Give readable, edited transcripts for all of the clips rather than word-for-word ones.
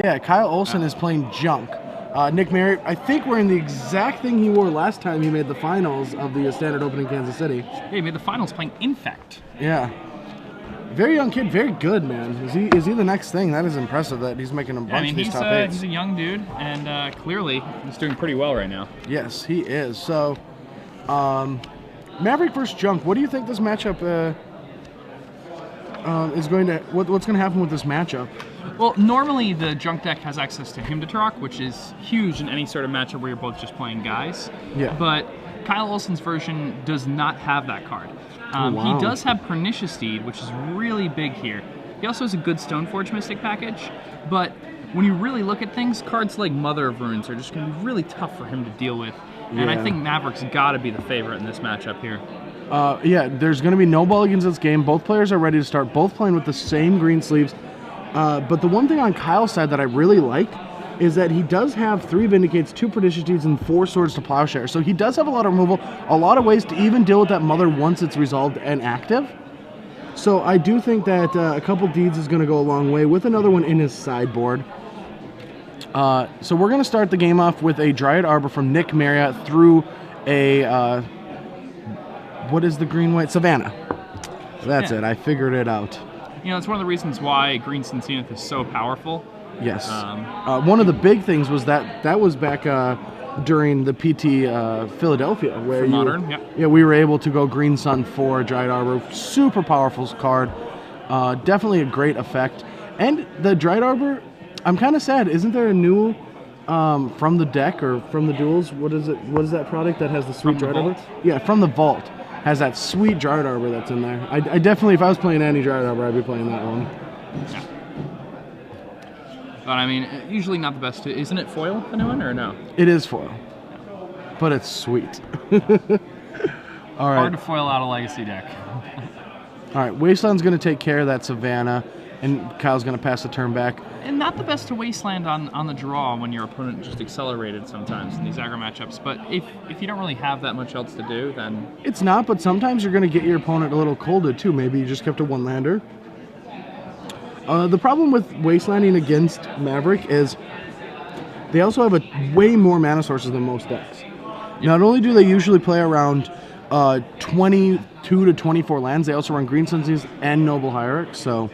Yeah, Kyle Olson is playing junk. Nick Marriott, I think, wearing the exact thing he wore last time he made the finals of the Standard Open in Kansas City. Yeah, he made the finals playing Infect. Yeah. Very young kid, very good, man. Is he the next thing? That is impressive that he's making a bunch of these top eights. He's a young dude, and clearly he's doing pretty well right now. Yes, he is. So, Maverick versus Junk. What do you think this matchup is going to? What's going to happen with this matchup? Well, normally the Junk deck has access to Hymn to Turok, which is huge in any sort of matchup where you're both just playing guys. Yeah. But Kyle Olson's version does not have that card. Wow. He does have Pernicious Deed, which is really big here. He also has a good Stoneforge Mystic package, but when you really look at things, cards like Mother of Runes are just going to be really tough for him to deal with. And I think Maverick's got to be the favorite in this matchup here. Yeah, there's going to be no mulligans in this game. Both players are ready to start, both playing with the same green sleeves. But the one thing on Kyle's side that I really like is that he does have 3 Vindicates, 2 Pernicious Deeds, and 4 Swords to Plowshare. So he does have a lot of removal, a lot of ways to even deal with that Mother once it's resolved and active. So I do think that a couple Deeds is going to go a long way with another one in his sideboard. So we're going to start the game off with a Dryad Arbor from Nick Marriott through a, what is the green-white? Savannah. That's it. I figured it out. You know, it's one of the reasons why Green Sun Zenith is so powerful. Yes. One of the big things was that was back during the PT Philadelphia, where we were able to go Green Sun for Dryad Arbor. Super powerful card. Definitely a great effect. And the Dryad Arbor, I'm kind of sad. Isn't there a new from the deck or from the duels? What is it? What is that product that has the sweet Dryad Arbor? Yeah, from the vault. Has that sweet Dryad Arbor that's in there. I definitely, if I was playing any Dryad Arbor, I'd be playing that one. Yeah. But I mean, usually not the best. Isn't it foil, the new one, or no? It is foil, but it's sweet. All right. Hard to foil out a legacy deck. All right, Wasteland's going to take care of that Savannah, and Kyle's going to pass the turn back. And not the best to Wasteland on the draw when your opponent just accelerated sometimes in these aggro matchups. But if you don't really have that much else to do, then... It's not, but sometimes you're going to get your opponent a little colded, too. Maybe you just kept a one-lander. The problem with Wastelanding against Maverick is they also have way more mana sources than most decks. Yep. Not only do they usually play around 22 to 24 lands, they also run Green Sun Zenith and Noble Hierarch, so...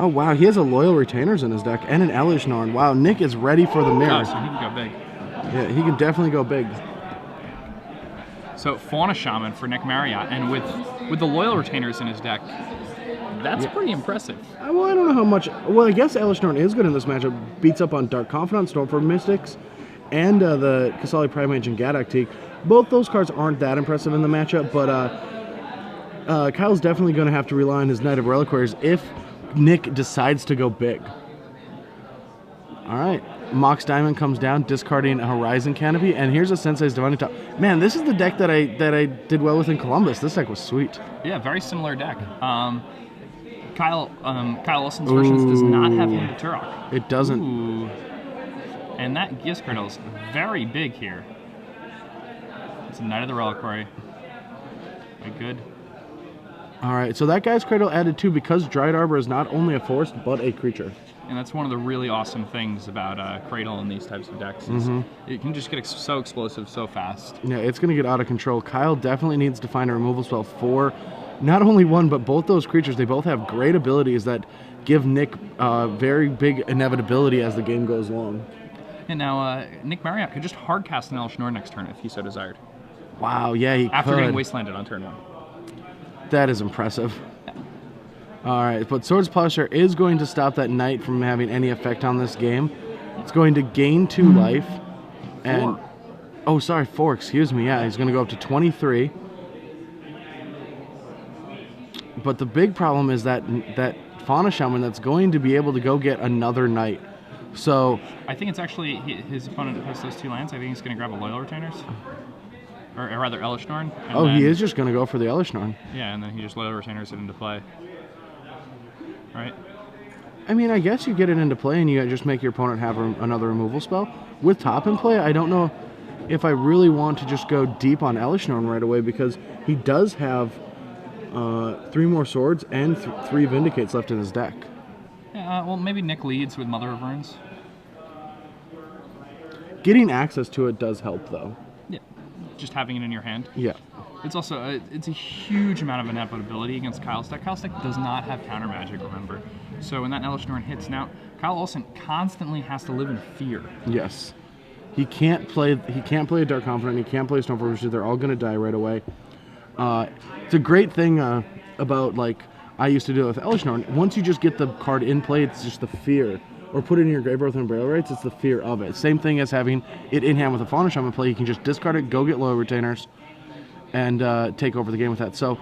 Oh, wow, he has a Loyal Retainers in his deck and an Elish Norn. Wow, Nick is ready for the mirror. Oh, so he can go big. Yeah, he can definitely go big. So, Fauna Shaman for Nick Marriott, and with the Loyal Retainers in his deck, that's pretty impressive. Well, I don't know how much... Well, I guess Elish Norn is good in this matchup. Beats up on Dark Confidant, Stormforge Mystics, and the Kasali Primate and Gadok Teak. Both those cards aren't that impressive in the matchup, but Kyle's definitely going to have to rely on his Knight of Reliquaries if Nick decides to go big. All right. Mox Diamond comes down, discarding a Horizon Canopy, and here's a Sensei's Divining Top. Man, this is the deck that I did well with in Columbus. This deck was sweet. Yeah, very similar deck. Kyle Olson's versions does not have Hymn to Turok. It doesn't. Ooh. And that Geas Cradle is very big here. It's a Knight of the Reliquary. Very good. All right, so that guy's Cradle added too because Dryad Arbor is not only a forest, but a creature. And that's one of the really awesome things about Cradle in these types of decks. It can just get so explosive so fast. Yeah, it's going to get out of control. Kyle definitely needs to find a removal spell for not only one, but both those creatures. They both have great abilities that give Nick very big inevitability as the game goes along. And now Nick Marriott could just hard cast an Elish Norn next turn if he so desired. Wow, yeah, he After could. getting Wastelanded on turn 1. That is impressive. Yeah. All right, but Swords Plowshare is going to stop that Knight from having any effect on this game. It's going to gain 2 life. And 4. Oh, sorry, 4, excuse me. Yeah, he's going to go up to 23. But the big problem is that Fauna Shaman that's going to be able to go get another Knight. So I think it's actually his opponent has those 2 lands. I think he's going to grab a Loyal Retainers. Or rather, Elish Norn. Oh, he is just going to go for the Elish Norn. Yeah, and then he just Loyal Retainers it into play. Right? I mean, I guess you get it into play and you just make your opponent have another removal spell. With top in play, I don't know if I really want to just go deep on Elish Norn right away because he does have 3 more swords and 3 Vindicates left in his deck. Yeah, well, maybe Nick leads with Mother of Runes. Getting access to it does help, though. Yeah, just having it in your hand. Yeah. It's also it's a huge amount of inevitability against Kyle's deck. Kyle's deck does not have counter magic, remember. So when that Elesh Norn hits, now Kyle Olson constantly has to live in fear. Yes. He can't play a Dark Confidant, he can't play Stoneforge Pursuit, they're all gonna die right away. It's a great thing about, like, I used to do it with Elesh Norn. Once you just get the card in play, it's just the fear. Or put it in your Graveyard with Burial Rites, it's the fear of it. Same thing as having it in hand with a Fauna Shaman play. You can just discard it, go get Loyal Retainers, and take over the game with that. So,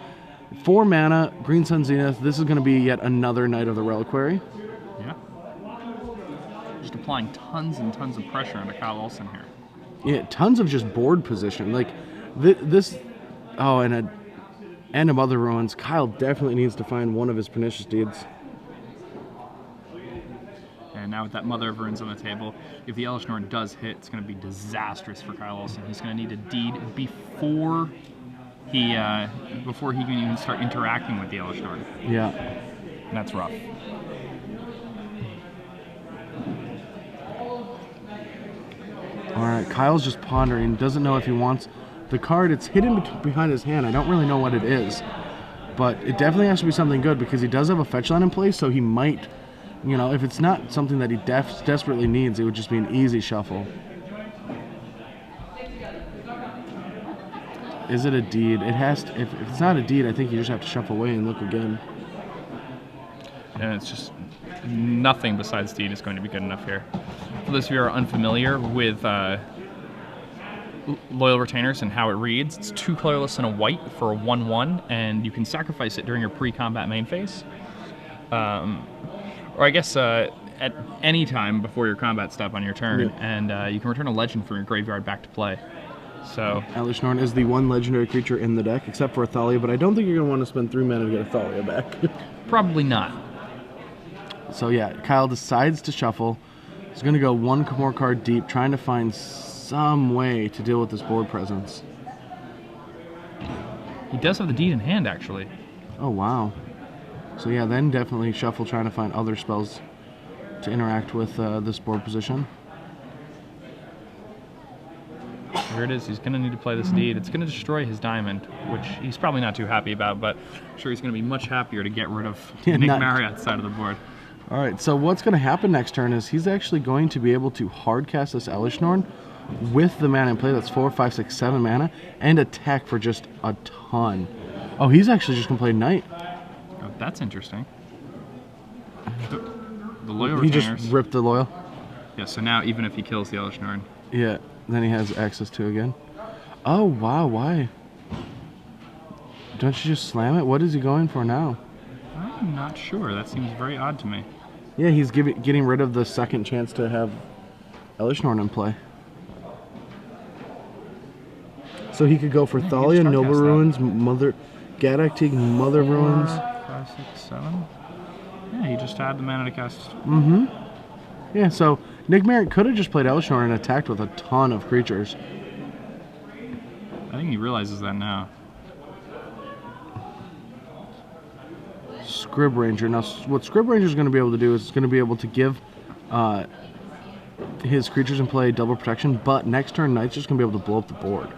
4 mana, Green Sun Zenith. This is going to be yet another Knight of the Reliquary. Yeah. Just applying tons and tons of pressure onto Kyle Olson here. Yeah, tons of just board position. Like, this... Oh, and a Mother Ruins. Kyle definitely needs to find one of his Pernicious Deeds. And now with that Mother of Runes on the table, if the Elesh Norn does hit, it's going to be disastrous for Kyle Olson. He's going to need a deed before he can even start interacting with the Elesh Norn. Yeah. And that's rough. All right, Kyle's just pondering. Doesn't know if he wants the card. It's hidden behind his hand. I don't really know what it is. But it definitely has to be something good because he does have a fetch line in place, so he might... You know, if it's not something that he desperately needs, it would just be an easy shuffle. Is it a deed? It has to, if it's not a deed, I think you just have to shuffle away and look again. And it's just nothing besides deed is going to be good enough here. For those of you who are unfamiliar with Loyal Retainers and how it reads, it's 2 colorless and a white for a 1/1, and you can sacrifice it during your pre-combat main phase. Or I guess at any time before your combat step on your turn, and you can return a legend from your graveyard back to play. So Elesh Norn is the one legendary creature in the deck, except for Thalia, but I don't think you're going to want to spend 3 mana to get a Thalia back. Probably not. So yeah, Kyle decides to shuffle. He's going to go 1 more card deep, trying to find some way to deal with this board presence. He does have the deed in hand, actually. Oh, wow. So yeah, then definitely shuffle, trying to find other spells to interact with this board position. Here it is. He's going to need to play this deed. It's going to destroy his diamond, which he's probably not too happy about, but I'm sure he's going to be much happier to get rid of Nick Marriott's side of the board. All right, so what's going to happen next turn is he's actually going to be able to hardcast this Elesh Norn with the mana in play. That's 4, 5, 6, 7 mana, and attack for just a ton. Oh, he's actually just going to play Knight. Oh, that's interesting. The Loyal He Retainers. just ripped the Loyal. Yeah, so now even if he kills the Elesh Norn. Yeah, then he has access to again. Oh, wow, why? Don't you just slam it? What is he going for now? I'm not sure. That seems very odd to me. Yeah, he's getting rid of the second chance to have Elesh Norn in play. So he could go for Thalia, Noble Ruins, Gaddock Teeg, Mother Ruins. 5, 6, 7. Yeah, he just had the mana to cast. Mm-hmm. Yeah, so Nick Marriott could have just played Elesh Norn and attacked with a ton of creatures. I think he realizes that now. Scrib Ranger. Now, what Scrib Ranger is going to be able to do is it's going to be able to give his creatures in play double protection, but next turn Knight's just going to be able to blow up the board.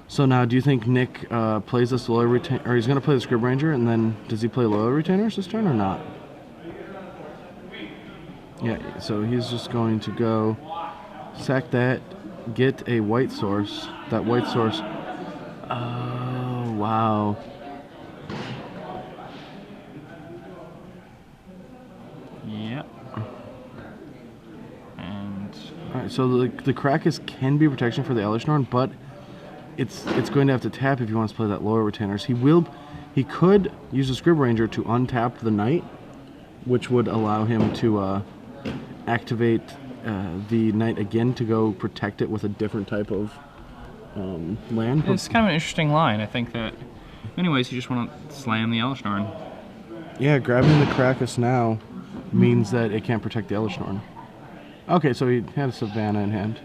So now, do you think Nick plays this Loyal Retainer, or he's going to play the Scrib Ranger, and then does he play Loyal Retainers this turn or not? Yeah, so he's just going to go sack that, get a white source. That white source. Oh, wow. Yep. And all right, so the Krakus can be protection for the Elesh Norn, but it's going to have to tap if he wants to play that Loyal Retainers. He could use the Scrib Ranger to untap the Knight, which would allow him to activate the Knight again to go protect it with a different type of land. It's kind of an interesting line. I think that, anyways, you just want to slam the Elesh Norn. Yeah, grabbing the Krakus now means that it can't protect the Elesh Norn. Okay, so he had a Savannah in hand.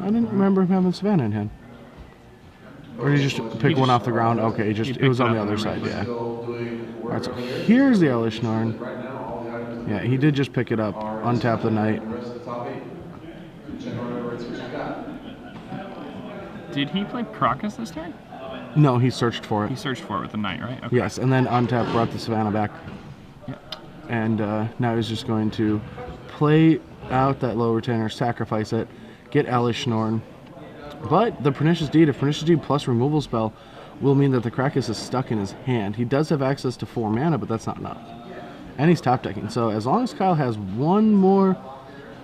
I didn't remember him having Savannah in hand. Or did he just pick one off the ground? Okay, it was on the other side, yeah. Alright, so here's the Elishnorn. Yeah, he did just pick it up, untap the knight. Did he play Crocus this turn? No, he searched for He it. searched for it with the knight, right? Okay. Yes, and then untap brought the Savannah back. Yep. And now he's just going to play out that low retainer, sacrifice it, get Elishnorn. But the Pernicious Deed, a Pernicious Deed plus removal spell, will mean that the Krakus is stuck in his hand. He does have access to 4 mana, but that's not enough. And he's top decking. So as long as Kyle has one more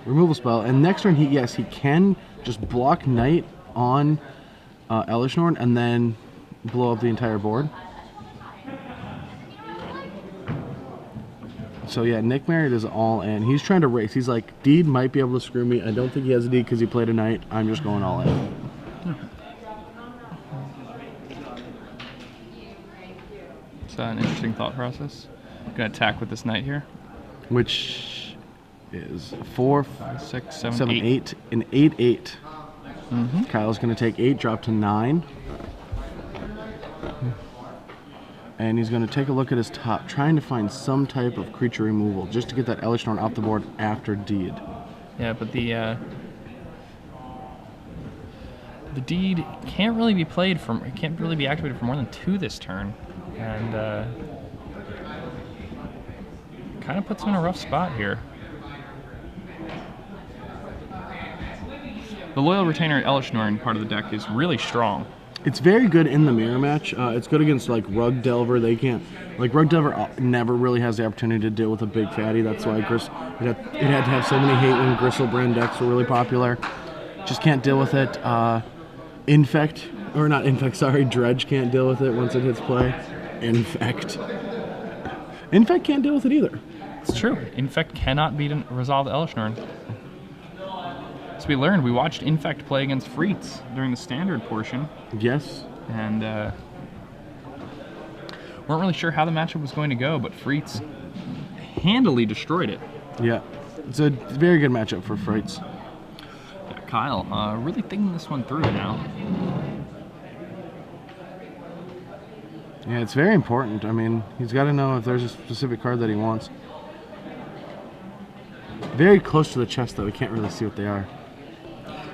removal spell, and next turn, he can just block Knight on Elishnorn and then blow up the entire board. So yeah, Nick Marriott is all in. He's trying to race. He's like, Deed might be able to screw me. I don't think he has a Deed because he played a Knight. I'm just going all in. It's an interesting thought process. Gonna attack with this knight here. Which is 4, 5, 6, 7, 7, 8. 8, an 8/8. Kyle's going to take 8, drop to 9. And he's going to take a look at his top, trying to find some type of creature removal, just to get that Elishnorn off the board after Deed. Yeah, but the Deed can't really be played from. It can't really be activated for more than 2 this turn, and kind of puts him in a rough spot here. The Loyal Retainer Elishnorn part of the deck is really strong. It's very good in the mirror match. It's good against like Rug Delver. They can't, like Rug Delver never really has the opportunity to deal with a big fatty. That's why it had to have so many hate when Gristlebrand decks were really popular. Just can't deal with it. Infect, or not Infect, sorry, Dredge can't deal with it once it hits play. Infect can't deal with it either. It's true. Infect cannot beat a resolved Elishnorn. As we learned, we watched Infect play against Freets during the standard portion. Yes. And weren't really sure how the matchup was going to go, but Freets handily destroyed it. Yeah. It's a very good matchup for Freets. Yeah, Kyle, really thinking this one through now. Yeah, it's very important. I mean, he's got to know if there's a specific card that he wants. Very close to the chest, though. We can't really see what they are.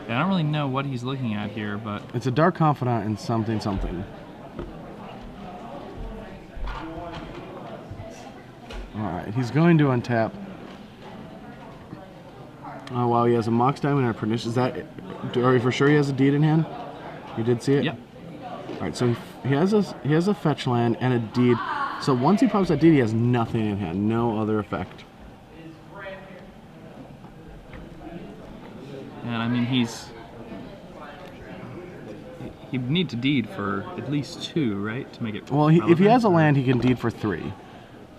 Yeah, I don't really know what he's looking at here, but... It's a Dark Confidant and something, something. Alright, he's going to untap. Oh, wow, he has a Mox Diamond and a Pernicious. Is that... Are you for sure he has a Deed in hand? You did see it? Yep. Alright, so he has a fetch land and a Deed. So once he pops that Deed, he has nothing in hand. No other effect. And I mean, he'd need to Deed for at least 2, right, to make it Well, if he has a relevant? land, he can Deed for 3.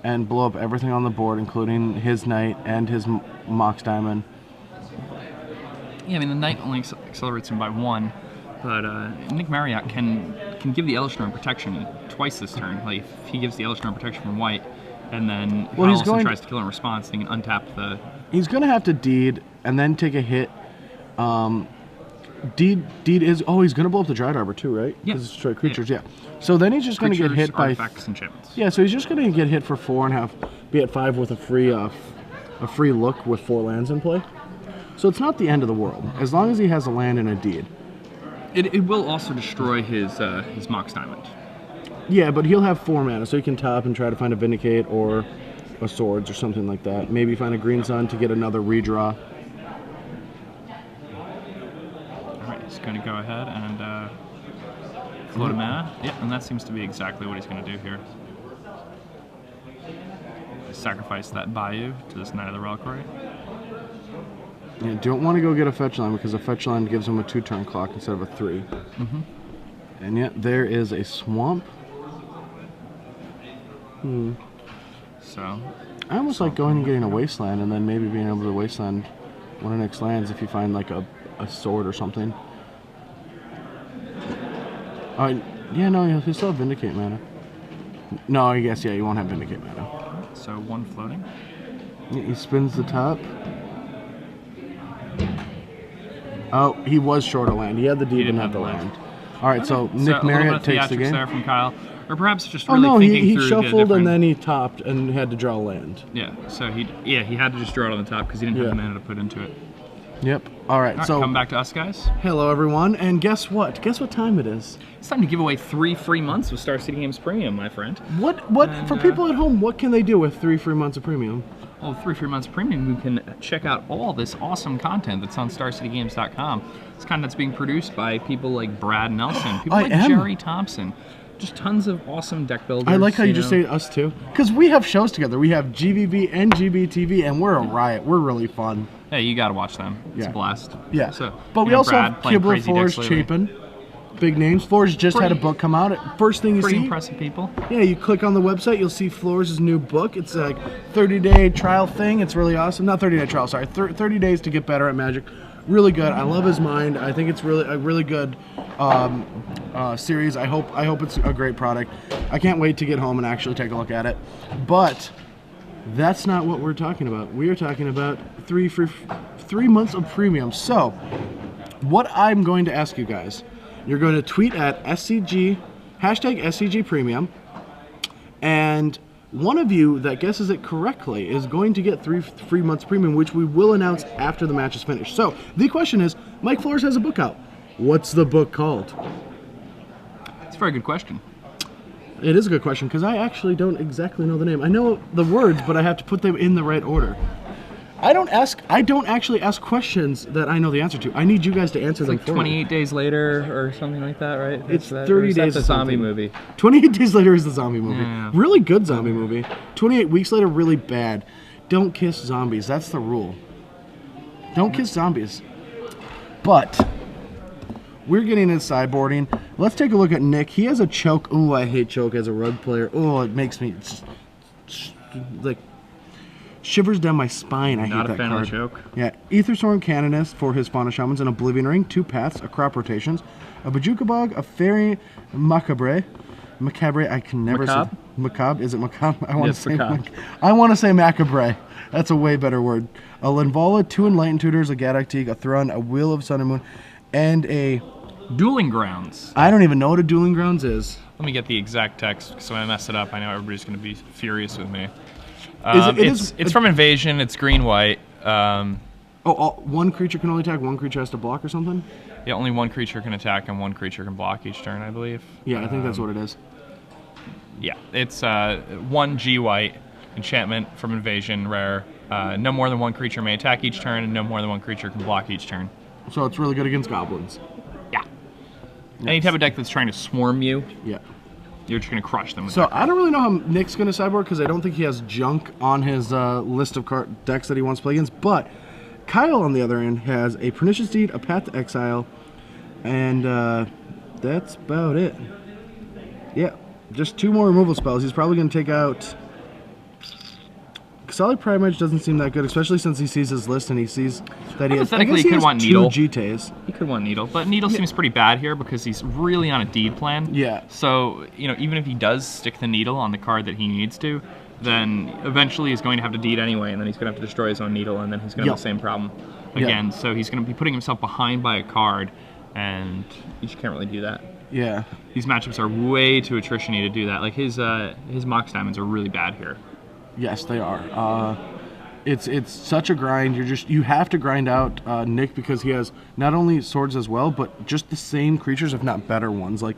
And blow up everything on the board, including his Knight and his Mox Diamond. Yeah, I mean, the Knight only accelerates him by 1, but Nick Marriott can give the Elishnorn protection twice this turn. Like, if he gives the Elishnorn protection from white, and then Olson tries to kill in response, he can untap the... He's going to have to Deed and then take a hit. Deed is... Oh, he's going to blow up the Dryad Arbor too, right? Yeah. Because it's destroy creatures, yeah. So then he's just going to get hit by... artifacts, and enchantments. Yeah, so he's just going to get hit for 4.5, be at 5 with a free look with 4 lands in play. So it's not the end of the world, as long as he has a land and a Deed. It will also destroy his Mox Diamond. Yeah, but he'll have 4 mana, so he can top and try to find a Vindicate or a Swords or something like that. Maybe find a Green Sun to get another redraw. Alright, he's going to go ahead and float a mana. Yeah, and that seems to be exactly what he's going to do here. Sacrifice that Bayou to this Knight of the Reliquary. You don't want to go get a fetch line because a fetch line gives him a 2-turn clock instead of a 3. And yet there is a swamp. So I almost like going and getting a wasteland and then maybe being able to wasteland one of Nick's lands if you find like a sword or something. Yeah, no, he'll still have Vindicate mana. No, I guess, yeah, you won't have Vindicate mana. So 1 floating. Yeah, he spins the top. Oh, he was short a land. He had the Deed and not the land. All right, so Nick Marriott takes the game. There from Kyle. Or perhaps just Oh really no, thinking he through the shuffled different... and then he topped and had to draw land. Yeah, so he had to just draw it on the top because he didn't have the mana to put into it. Yep. All right, so come back to us, guys. Hello, everyone, and guess what? Guess what time it is? It's time to give away 3 free months with Star City Games Premium, my friend. What? For people at home, what can they do with 3 free months of premium? Well, 3 free months of premium, you can check out all this awesome content that's on StarCityGames.com. It's content that's being produced by people like Brad Nelson, people like Jerry Thompson. Just tons of awesome deck builders. I like how you just say us too, because we have shows together. We have GVB and GBTV, and we're a riot. We're really fun. Hey, you gotta watch them. It's a blast. Yeah. So, but we also have Kibler, Forge, Chapin. Big names. Forge just had a book come out. First thing you see. Pretty impressive people. Yeah, you click on the website, you'll see Flores' new book. It's a 30-day trial thing. It's really awesome. Not 30-day trial, sorry. 30 days to get better at Magic. Really good. I love his mind. I think it's really a really good series. I hope it's a great product. I can't wait to get home and actually take a look at it. But that's not what we're talking about. We are talking about 3 months of premium. So what I'm going to ask you guys, you're going to tweet at #SCG Premium, and one of you that guesses it correctly is going to get 3 free months premium, which we will announce after the match is finished. So the question is, Mike Flores has a book out. What's the book called? It's a very good question. It is a good question, because I actually don't exactly know the name. I know the words, but I have to put them in the right order. I don't actually ask questions that I know the answer to. I need you guys to answer them like for 28 me. days later or something like that, right? It's 30 days the zombie movie. 28 days later is the zombie movie. Yeah. Really good zombie movie. 28 weeks later, really bad. Don't kiss zombies. That's the rule. Don't kiss zombies. But we're getting into sideboarding. Let's take a look at Nick. He has a choke. Ooh, I hate choke as a Rug player. Oh, it makes me like shivers down my spine. I hate that card. Not a fan of the choke. Yeah, Aethersworn Canonist for his Fauna Shamans, an Oblivion Ring, 2 paths, a crop rotations, a Bajuka Bog, a Fairy Macabre. I can never say Macabre. Is it Macabre? I want to say I want to say Macabre. That's a way better word. A Linvala, 2 Enlightened Tutors, a Gadokteeg, a Thrun, a Wheel of Sun and Moon, and a Dueling Grounds. I don't even know what a Dueling Grounds is. Let me get the exact text, because when I mess it up, I know everybody's going to be furious with me. It's from Invasion. It's green-white. One creature can only attack, one creature has to block or something? Yeah, only one creature can attack and one creature can block each turn, I believe. Yeah, I think that's what it is. Yeah, it's 1 G-white enchantment from Invasion, rare. No more than one creature may attack each turn, and no more than one creature can block each turn. So it's really good against goblins. Yeah. Nice. Any type of deck that's trying to swarm you, yeah, you're just going to crush them with So that. I don't really know how Nick's going to sideboard, because I don't think he has junk on his list of decks that he wants to play against. But Kyle, on the other end, has a Pernicious Deed, a Path to Exile, and that's about it. Yeah, just 2 more removal spells. He's probably going to take out... Solid Primage doesn't seem that good, especially since he sees his list and he sees that he has, I guess he has 2 GTAs. He could want Needle, but Needle seems pretty bad here because he's really on a deed plan. Yeah. So, even if he does stick the Needle on the card that he needs to, then eventually he's going to have to deed anyway, and then he's going to have to destroy his own Needle, and then he's going to have the same problem again. So he's going to be putting himself behind by a card, and you just can't really do that. Yeah. These matchups are way too attrition-y to do that. Like his Mox Diamonds are really bad here. Yes, they are. It's such a grind. You have to grind out Nick, because he has not only swords as well, but just the same creatures, if not better ones. Like,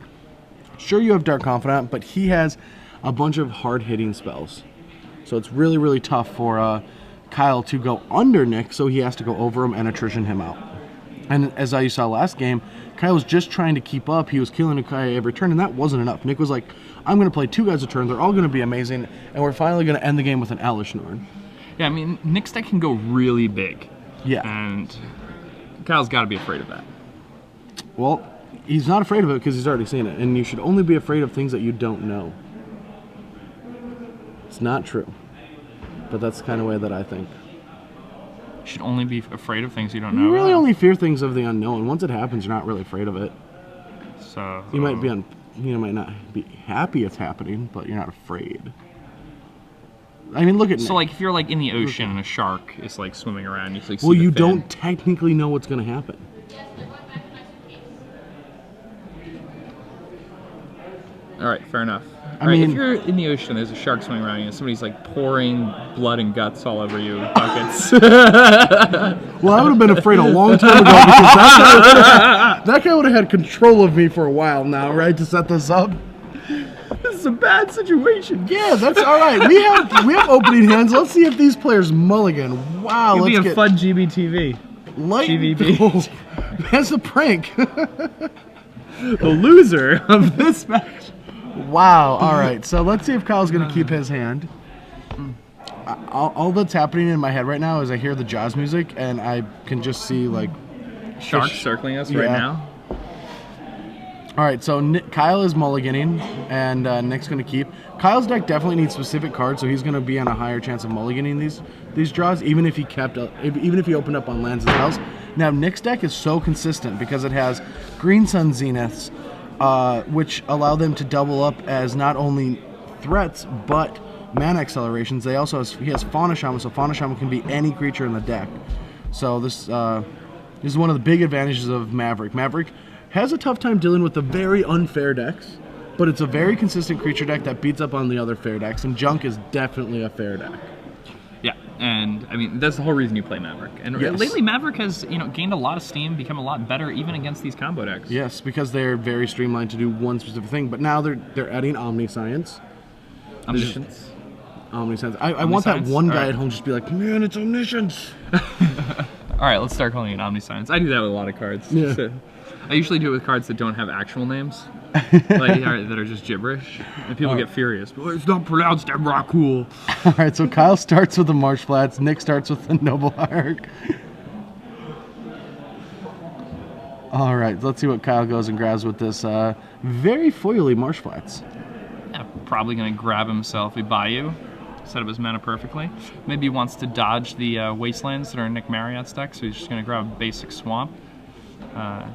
sure, you have Dark Confidant, but he has a bunch of hard-hitting spells. So it's really, really tough for Kyle to go under Nick, so he has to go over him and attrition him out. And as you saw last game, Kyle was just trying to keep up. He was killing Ukiah every turn, and that wasn't enough. Nick was like, I'm going to play 2 guys a turn. They're all going to be amazing, and we're finally going to end the game with an Elish Norn. Yeah, I mean, Nick's deck can go really big. Yeah. And Kyle's got to be afraid of that. Well, he's not afraid of it because he's already seen it, and you should only be afraid of things that you don't know. It's not true, but that's the kind of way that I think. You should only be afraid of things you don't know. You really only fear things of the unknown. Once it happens, you're not really afraid of it. So you might be might not be happy it's happening, but you're not afraid. I mean, look at Nick. So, like, if you're like in the ocean and a shark is like swimming around, you like, see well, you the fin. don't technically know what's going to happen. All right, fair enough. All right, if you're in the ocean, there's a shark swimming around you, and somebody's like pouring blood and guts all over you in buckets. Well, I would have been afraid a long time ago because that guy would have had control of me for a while now, right? To set this up. This is a bad situation. Yeah, that's all right. We have opening hands. Let's see if these players mulligan. Wow, It'd let's be a fun GBTV. GVB. That's a prank. The loser of this match. Wow. All right. So let's see if Kyle's going to keep his hand. All that's happening in my head right now is I hear the Jaws music and I can just see like sharks circling us right now. All right. So Kyle is mulliganing and Nick's going to keep. Kyle's deck definitely needs specific cards, so he's going to be on a higher chance of mulliganing these draws, even if he opened up on lands as well. Now Nick's deck is so consistent because it has Green Sun Zeniths, which allow them to double up as not only threats but mana accelerations. He has Fauna Shaman, so Fauna Shaman can be any creature in the deck. So this is one of the big advantages of Maverick. Maverick has a tough time dealing with the very unfair decks, but it's a very consistent creature deck that beats up on the other fair decks, and Junk is definitely a fair deck. Yeah, and I mean that's the whole reason you play Maverick. And lately Maverick has gained a lot of steam, become a lot better even against these combo decks. Yes, because they're very streamlined to do one specific thing. But now they're adding Omniscience. Omniscience. Omniscience. I want that one guy at home just be like, man, it's Omniscience. All right, let's start calling it Omniscience. I do that with a lot of cards. Yeah. So, I usually do it with cards that don't have actual names, that are just gibberish, and people get furious. Well, it's not pronounced Emrakul. All right, so Kyle starts with the Marsh Flats. Nick starts with the Noble Hierarch. All right, let's see what Kyle goes and grabs with this very foily Marsh Flats. Yeah, probably going to grab himself a Bayou, set up his mana perfectly. Maybe he wants to dodge the Wastelands that are in Nick Marriott's deck, so he's just going to grab a basic Swamp.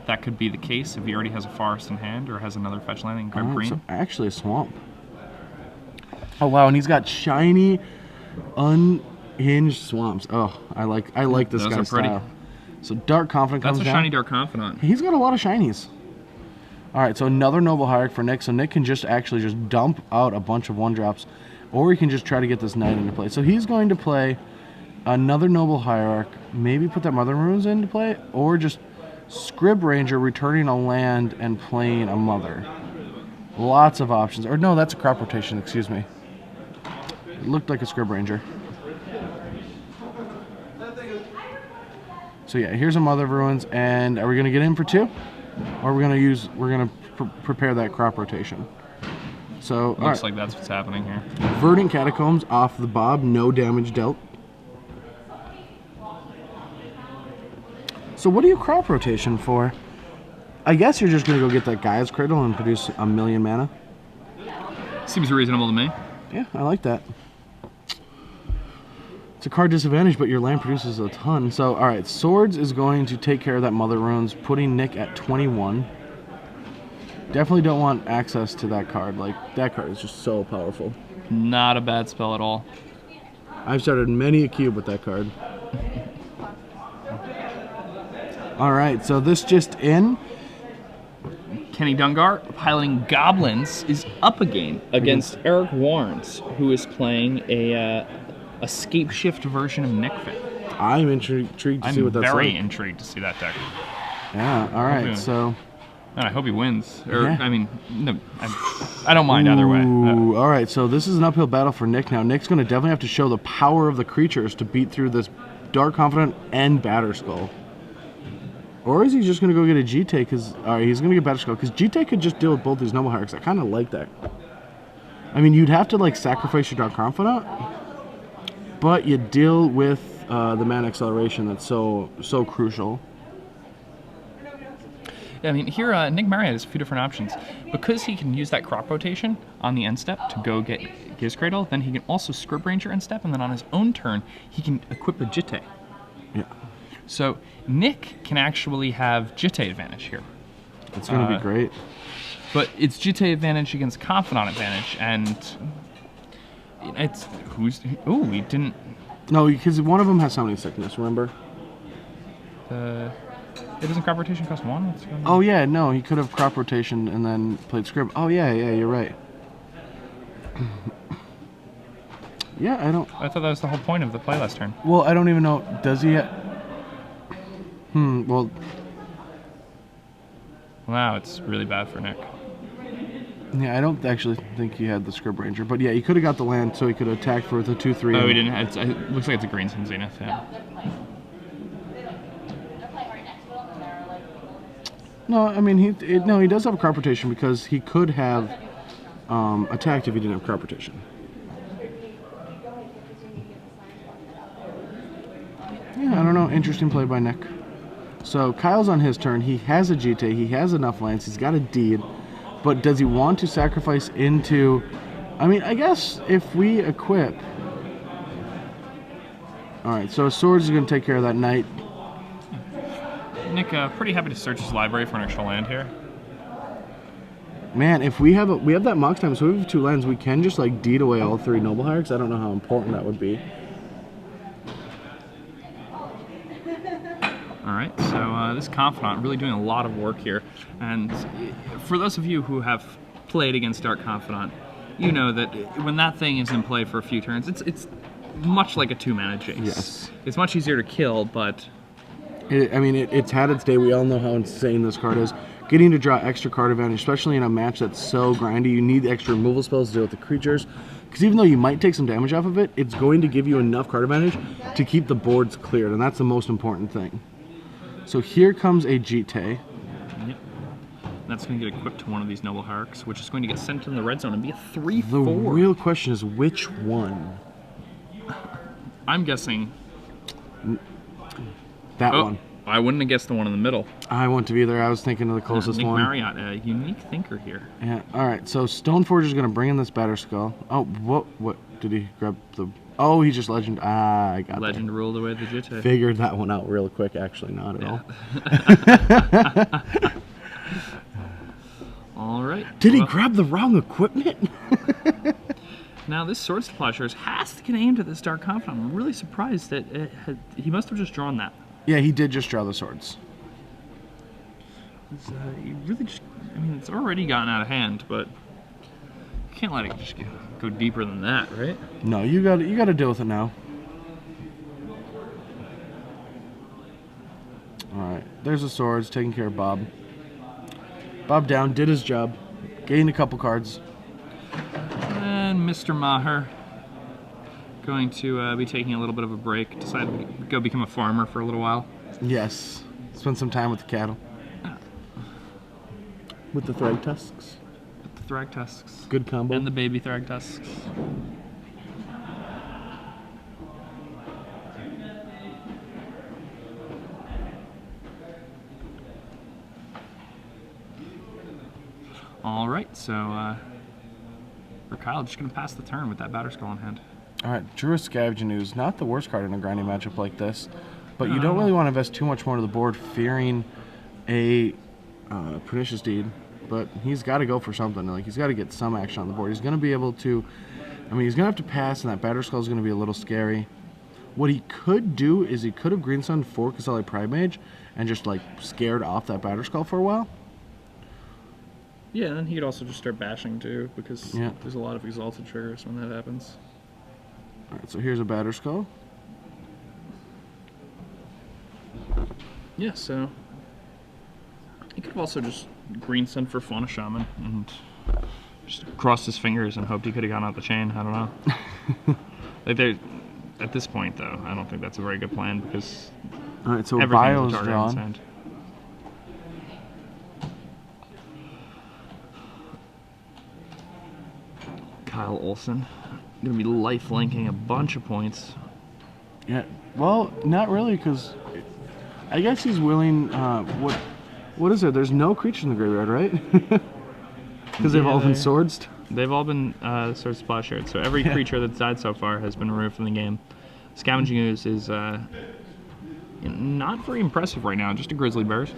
That could be the case if he already has a forest in hand or has another fetch land and grab green. So actually a swamp. Oh wow, and he's got shiny, unhinged swamps. Oh, I like this Those guy's are pretty. style. So Dark Confidant comes down. That's a shiny Dark Confidant. He's got a lot of shinies. All right, so another Noble Hierarch for Nick. So Nick can just dump out a bunch of 1-drops, or he can just try to get this Knight into play. So he's going to play another Noble Hierarch, maybe put that Mother Runes into play, or just Scrib Ranger returning a land and playing a Mother. Lots of options. Or no, that's a crop rotation, excuse me. It looked like a Scrib Ranger. So yeah, here's a Mother of Ruins, and are we going to get in for 2? Or we're going to prepare that crop rotation. So looks like that's what's happening here. Verdant Catacombs off the Bob, no damage dealt. So what do you crop rotation for? I guess you're just going to go get that Gaia's Cradle and produce 1,000,000 mana. Seems reasonable to me. Yeah, I like that. It's a card disadvantage, but your land produces a ton. So, all right, Swords is going to take care of that Mother Runes, putting Nick at 21. Definitely don't want access to that card. Like, that card is just so powerful. Not a bad spell at all. I've started many a cube with that card. All right, so this just in. Kenny Dungar, piloting Goblins, is up again against Eric Warrens, who is playing a Scape Shift version of Nickfit. I'm intrigued to see what that's like. I'm very intrigued to see that deck. Yeah, all right, so. And I hope he wins. Or, yeah. I mean, no, I don't mind either way. All right, so this is an uphill battle for Nick now. Nick's going to definitely have to show the power of the creatures to beat through this Dark Confidant and Batterskull. Or is he just going to go get a GT? Because he's going to get Batterskull. Because GT could just deal with both these Noble Hierarchs. I kind of like that. I mean, you'd have to like sacrifice your Dark Confidant, but you deal with the mana acceleration that's so crucial. Yeah, I mean, here Nick Marriott has a few different options. Because he can use that crop rotation on the end step to go get his Cradle, then he can also Scrib Ranger end step, and then on his own turn, he can equip a Jitte. Yeah. So Nick can actually have Jitte advantage here. It's going to be great. But it's Jitte advantage against Confidant advantage, and it's he didn't. No, because one of them has Summoning Sickness. Remember? It doesn't crop rotation cost 1. Oh yeah, no, he could have crop rotation and then played Scrib. Oh yeah, you're right. Yeah, I don't. I thought that was the whole point of the play last turn. Well, I don't even know. Does he? Well, Wow, it's really bad for Nick. yeah, I don't actually think he had the Scrib Ranger, but yeah, he could have got the land, so he could have attacked for the 2/3. Oh, he didn't. It looks like it's a Greenson Zenith. Yeah. No, I mean he does have a crop rotation because he could have attacked if he didn't have crop rotation. Yeah, I don't know. Interesting play by Nick. So Kyle's on his turn. He has a GT. He has enough lands. He's got a deed. But does he want to sacrifice into... I mean, I guess if we equip... Alright, so Swords is going to take care of that knight. Nick, pretty happy to search his library for an extra land here. Man, if we have that Mox time, so we have 2 lands, we can just like deed away all 3 Noble Hierarchs. I don't know how important that would be. Alright, so this Confidant really doing a lot of work here. And for those of you who have played against Dark Confidant, you know that when that thing is in play for a few turns, it's much like a 2-mana Jace. Yes. It's much easier to kill, but... It's had its day. We all know how insane this card is. Getting to draw extra card advantage, especially in a match that's so grindy, you need extra removal spells to deal with the creatures. Because even though you might take some damage off of it, it's going to give you enough card advantage to keep the boards cleared, and that's the most important thing. So here comes a Jite. Yep. That's going to get equipped to one of these Noble Hierarchs, which is going to get sent in the red zone and be a 3/4. The real question is which one? I'm guessing... That one. I wouldn't have guessed the one in the middle. I wouldn't have either. I was thinking of the closest Nick one. Marriott, a unique thinker here. Yeah. All right. So Stoneforger's going to bring in this Batterskull. Oh, what did he grab the? Oh, he just legend. Ah, I got Legend ruled away the Jite. Figured that one out real quick. Actually, not at all. All right. Did he grab the wrong equipment? Now this Sword Splashers has to get aimed at this Dark Confidant. I'm really surprised that he must have just drawn that. Yeah, he did just draw the swords. He really just, I mean, it's already gotten out of hand, but you can't let it just go deeper than that, right? No, you got to deal with it now. All right, there's the swords, taking care of Bob. Bob down, did his job, gained a couple cards. And Mr. Maher going to be taking a little bit of a break, decided to go become a farmer for a little while. Yes, spend some time with the cattle. With the Thrag Tusks. With the Thrag Tusks. Good combo. And the baby Thrag Tusks. All right, so for Kyle, just going to pass the turn with that Batterskull in hand. All right, Drew Scavenging Ooze, not the worst card in a grinding matchup like this, but you don't really want to invest too much more to the board fearing a Pernicious Deed, but he's got to go for something. Like, he's got to get some action on the board. He's going to be able to, I mean, he's going to have to pass, and that Batterskull is going to be a little scary. What he could do is he could have Green Sun for Casali Primage and just, like, scared off that Batterskull for a while. Yeah, and then he could also just start bashing, too, because there's a lot of exalted triggers when that happens. All right, so here's a Batterskull. Yeah, so he could have also just Green Sun for Fauna Shaman and just crossed his fingers and hoped he could have gone out the chain. I don't know. Like, at this point, though, I don't think that's a very good plan because all right, so everything's Bio's drawn. hand. Kyle Olson going to be life-linking a bunch of points. Yeah, well, not really, because I guess he's willing. What is there? There's no creature in the graveyard, right? Because they've all been swordsed. They've all been sword splashed. So every creature that's died so far has been removed from the game. Scavenging Ooze is not very impressive right now. Just a Grizzly Bears.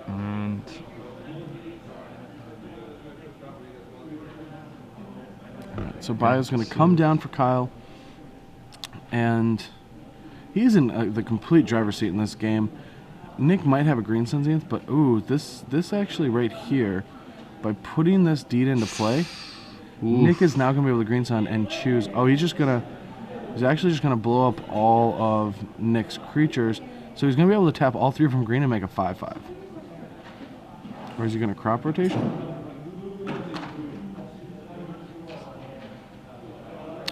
And all right, so Bio's going to come down for Kyle, and He's in the complete driver's seat in this game. Nick might have a green Sun's Zenith, but ooh, this actually right here, by putting this deed into play, Nick is now going to be able to green sun and choose. Oh, he's actually just going to blow up all of Nick's creatures. So he's going to be able to tap all 3 from green and make a 5/5. Or is he going to crop rotation?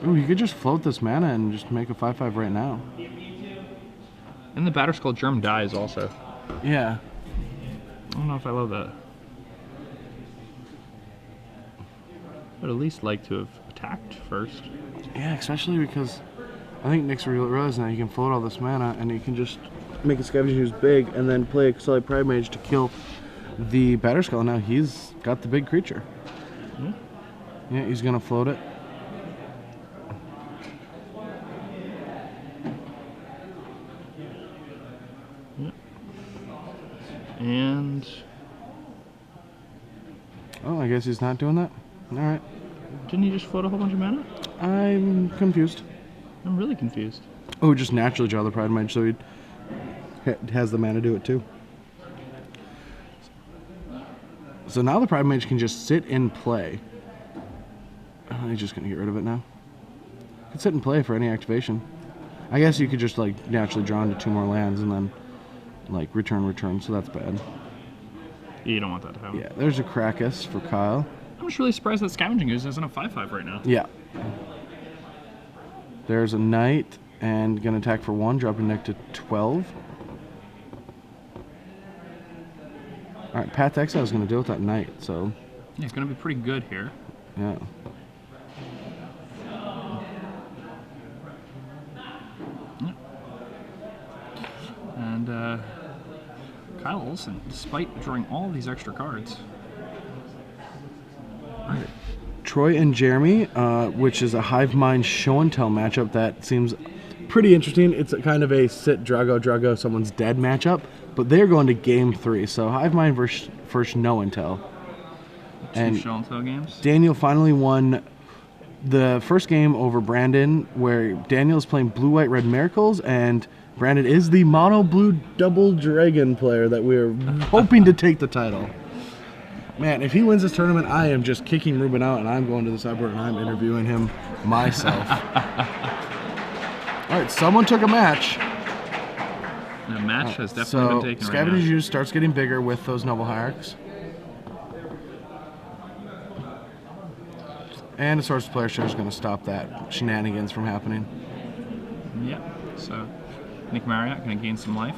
Ooh, you could just float this mana and just make a 5/5 right now. And the Batterskull Germ dies also. Yeah. I don't know if I love that. I'd at least like to have attacked first. Yeah, especially because I think Nick's realizing that he can float all this mana and he can just make a Scavenging Ooze big and then play a Sully Pride Mage to kill the Batterskull. Now he's got the big creature. Yeah, he's going to float it. And... oh, I guess he's not doing that. All right. Didn't he just float a whole bunch of mana? I'm confused. I'm really confused. Oh, just naturally draw the Pride Mage, so he has the mana do it too. So now the Pride Mage can just sit in play. Oh, he's just going to get rid of it now. He can sit and play for any activation. I guess you could just like naturally draw into 2 more lands and then like return, so that's bad. You don't want that to happen. Yeah, there's a Krakus for Kyle. I'm just really surprised that Scavenging Ooze isn't a 5/5 right now. Yeah. There's a Knight and gonna attack for 1, dropping Nick to 12. Alright, Path Exile is gonna deal with that Knight, so. Yeah, it's gonna be pretty good here. Yeah. And Kyle Olson, despite drawing all these extra cards. Troy and Jeremy, which is a Hive Mind Show and Tell matchup that seems pretty interesting. It's a kind of a sit Drago, someone's dead matchup, but they're going to game 3. So Hive Mind versus first Show and Tell. Two Show and Tell games. Daniel finally won the first game over Brandon, where Daniel's playing Blue, White, Red Miracles, and Brandon is the mono blue double dragon player that we're hoping to take the title. Man, if he wins this tournament, I am just kicking Ruben out, and I'm going to the sideboard and I'm interviewing him myself. All right, someone took a match. The match has definitely been taken right now. Scavenging Ooze starts getting bigger with those Noble Hierarchs. And the Sorcerer's Player Share is going to stop that shenanigans from happening. Yep, so Nick Marriott going to gain some life.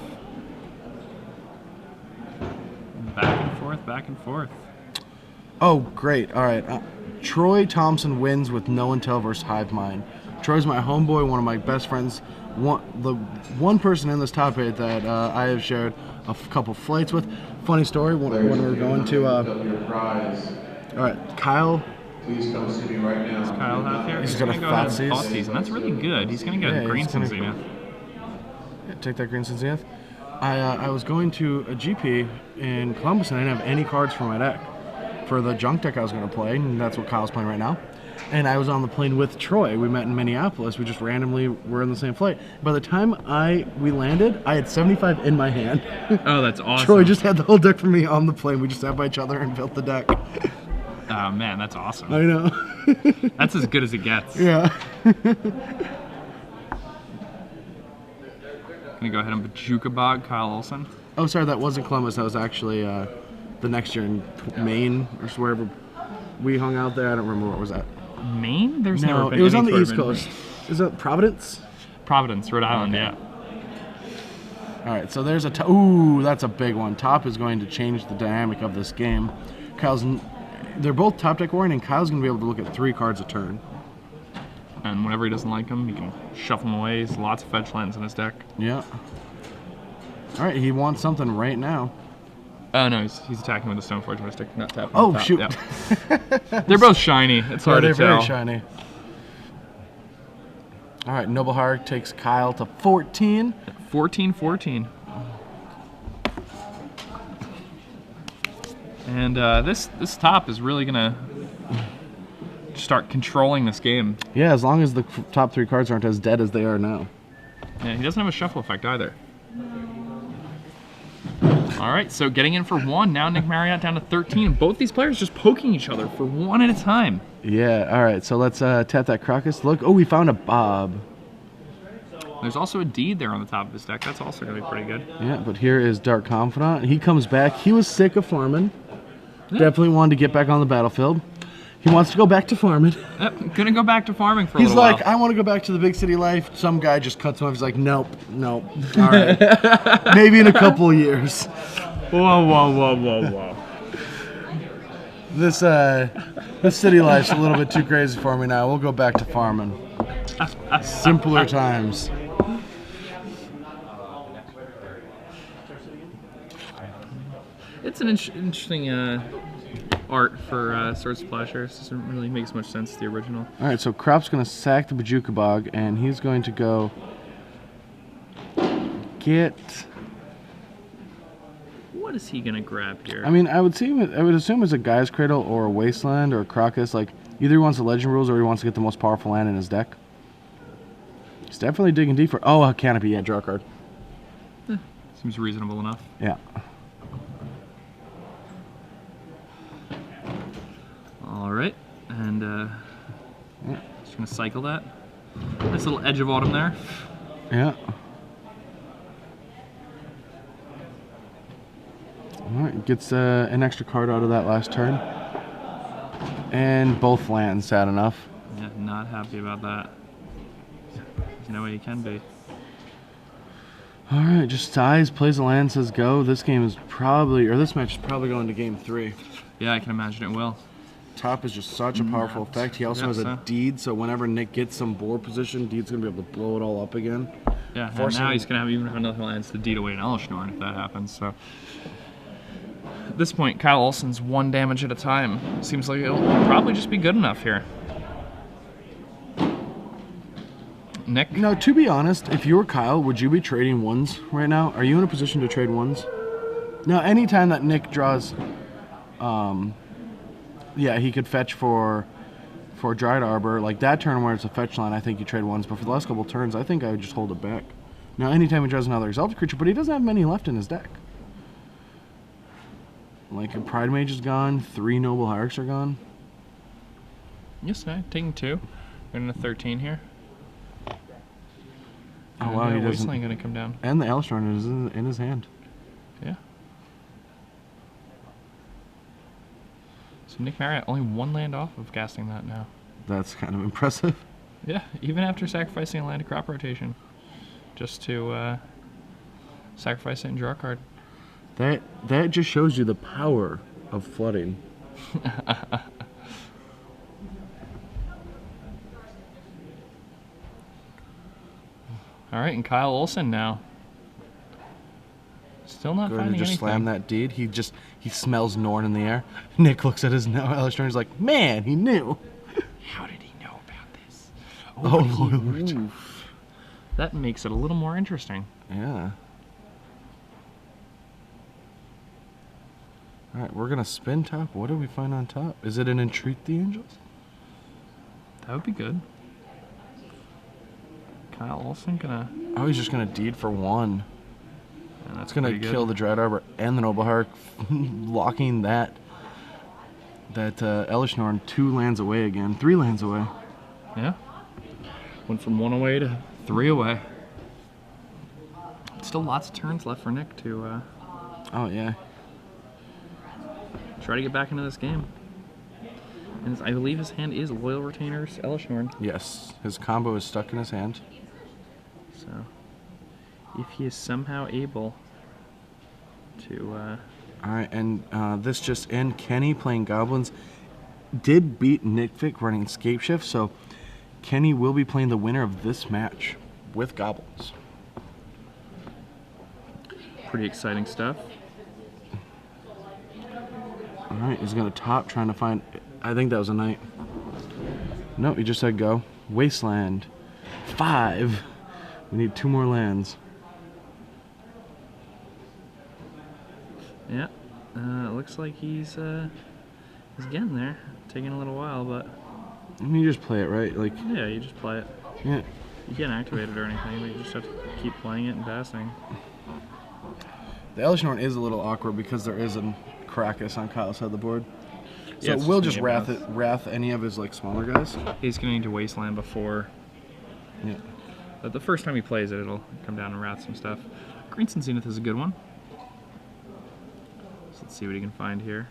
Back and forth. Oh, great. All right. Troy Thompson wins with No Intel versus Hive Mind. Troy's my homeboy, one of my best friends. The one person in this top 8 that I have shared a couple flights with. Funny story, when we were going to... all right, Kyle... please come see me right now. What's Kyle have here? He's got a going to go ahead and Thoughtseize. Thoughtseize, and that's really good. He's going to get a Green Sun Zenith. Yeah, take that Green Sun Zenith. I was going to a GP in Columbus, and I didn't have any cards for my deck. For the junk deck I was going to play, and that's what Kyle's playing right now. And I was on the plane with Troy. We met in Minneapolis. We just randomly were in the same flight. By the time we landed, I had 75 in my hand. Oh, that's awesome. Troy just had the whole deck for me on the plane. We just sat by each other and built the deck. Oh, man, that's awesome. I know. That's as good as it gets. Yeah. Gonna go ahead and Bajuka Bog Kyle Olson. Oh, sorry, that wasn't Columbus. That was actually the next year in Maine or wherever we hung out there. I don't remember where it was at. Maine? There's never No, been it was any on the sort East of Coast. Is it Providence? Providence, Rhode Island, Okay. yeah. All right, so there's a ooh, that's a big one. Top is going to change the dynamic of this game. They're both top deck oriented, and Kyle's going to be able to look at 3 cards a turn. And whenever he doesn't like them, he can shuffle them away. There's lots of fetch lands in his deck. Yeah. All right, he wants something right now. Oh, no, he's attacking with the Stoneforge Mystic, not tapping. Oh, top. shoot. Yep. They're both shiny. It's hard to They're tell. very shiny. All right, Noble Heart takes Kyle to 14. 14-14. And this top is really gonna start controlling this game. Yeah, as long as the top 3 cards aren't as dead as they are now. Yeah, he doesn't have a shuffle effect either. All right, so getting in for 1. Now Nick Marriott down to 13. Both these players just poking each other for 1 at a time. Yeah, all right, so let's tap that Crocus. Look, oh, we found a Bob. There's also a Deed there on the top of his deck. That's also going to be pretty good. Yeah, but here is Dark Confidant. He comes back. He was sick of farming. Yeah. Definitely wanted to get back on the battlefield. He wants to go back to farming. Yep, gonna go back to farming for a little while. while. He's like, I want to go back to the big city life. Some guy just cuts him off. He's like, nope. All right. Maybe in a couple of years. Whoa. This city life's a little bit too crazy for me now. We'll go back to farming. Simpler times. It's an interesting art for Sword Splashers. Doesn't really make as much sense as the original. All right, so Crop's going to sack the Bajuka Bog, and he's going to go get... What is he going to grab here? I mean, I would assume it's a Guy's Cradle or a Wasteland or a Crocus. Like, either he wants the Legend Rules or he wants to get the most powerful land in his deck. He's definitely digging deep for... Oh, a Canopy. Yeah, draw a card. Seems reasonable enough. Yeah. All right, and just gonna cycle that. Nice little Edge of Autumn there. Yeah. All right, gets an extra card out of that last turn, and both lands. Sad enough. Yeah, not happy about that. There's no way you can be. All right, just size, plays a land, says go. This game is probably, or this match is probably going to game 3. Yeah, I can imagine it will. Top is just such a powerful effect. He also has a Deed, so whenever Nick gets some board position, Deed's going to be able to blow it all up again. Yeah, and now he's going to even have enough lands to Deed away an Elishnorn if that happens. So at this point, Kyle Olson's 1 damage at a time. Seems like it'll probably just be good enough here. Nick? Now, to be honest, if you were Kyle, would you be trading 1s right now? Are you in a position to trade 1s? Now, anytime that Nick draws... yeah, he could fetch for Dried Arbor. Like that turn where it's a fetch line, I think you trade 1s. But for the last couple turns, I think I would just hold it back. Now, anytime he draws another exalted creature, but he doesn't have many left in his deck. Like a Pride Mage is gone, 3 Noble Hierarchs are gone. Yes, taking 2. Going to 13 here. Oh wow, he doesn't. Wasteland going to come down. And the Elishnorn is in his hand. Yeah. So Nick Marriott only 1 land off of casting that now. That's kind of impressive. Yeah, even after sacrificing a land to crop rotation, just to sacrifice it and draw a card. That just shows you the power of flooding. All right, and Kyle Olson now. Still not Going finding to just anything. slam that Deed. He smells Norn in the air. Nick looks at his Elishnorn. He's like, man, he knew. How did he know about this? Oh, that makes it a little more interesting. Yeah. All right, we're gonna spin top. What do we find on top? Is it an Entreat the Angels? That would be good. Kyle Olson gonna... Oh, he's just gonna Deed for 1. Yeah, that's gonna kill the Dread Arbor and the Noble Hierarch, locking that Elishnorn 2 lands away again, 3 lands away. Yeah. Went from 1 away to 3 away. Still lots of turns left for Nick to Oh yeah. try to get back into this game. And I believe his hand is Loyal Retainer's Elishnorn. Yes, his combo is stuck in his hand. So, if he is somehow able to... All right, and this just in, Kenny playing Goblins did beat Nick Vick running Scape Shift, so Kenny will be playing the winner of this match with Goblins. Pretty exciting stuff. All right, he's going to top, trying to find... I think that was a knight. No, he just said go. Wasteland. 5. We need 2 more lands. Yeah, looks like he's getting there. Taking a little while, but... I mean, you just play it, right? Like, yeah, you just play it. yeah. You can't activate it or anything, but you just have to keep playing it and passing. The Elishnorn is a little awkward because there is a Krakus on Kyle's side of the board. So Yeah, it it's will just just gonna be wrath any of his like smaller guys. He's going to need to Wasteland before. Yeah. But the first time he plays it, it'll come down and wrath some stuff. Greenson Zenith is a good one. So let's see what he can find here.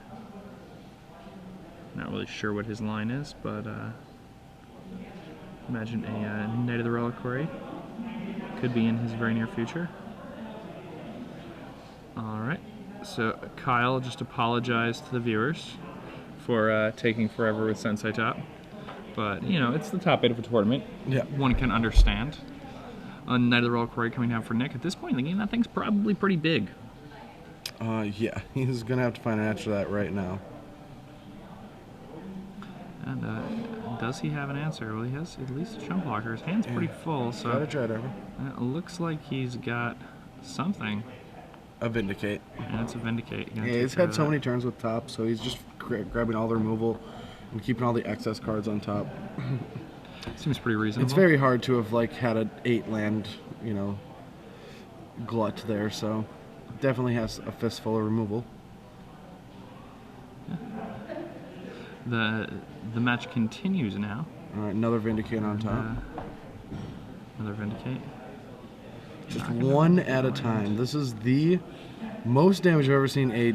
Not really sure what his line is, but imagine a Knight of the Reliquary could be in his very near future. Alright, so Kyle just apologized to the viewers for taking forever with Sensei Top. But, you know, it's the top 8 of a tournament. Yeah. One can understand. Knight of the Reliquary coming down for Nick. At this point in the game, that thing's probably pretty big. Yeah, he's going to have to find an answer to that right now. And does he have an answer? Well, he has at least a chump blocker. His hand's pretty full, so Gotta try it over. it looks like he's got something. A Vindicate. And it's a Vindicate. Yeah, he's had so many turns with top, so he's just grabbing all the removal and keeping all the excess cards on top. Seems pretty reasonable. It's very hard to have like had an 8 land, you know, glut there, so definitely has a fistful of removal. The match continues now. All right, another Vindicate on top. Another Vindicate. Just one at a time. This is the most damage I've ever seen a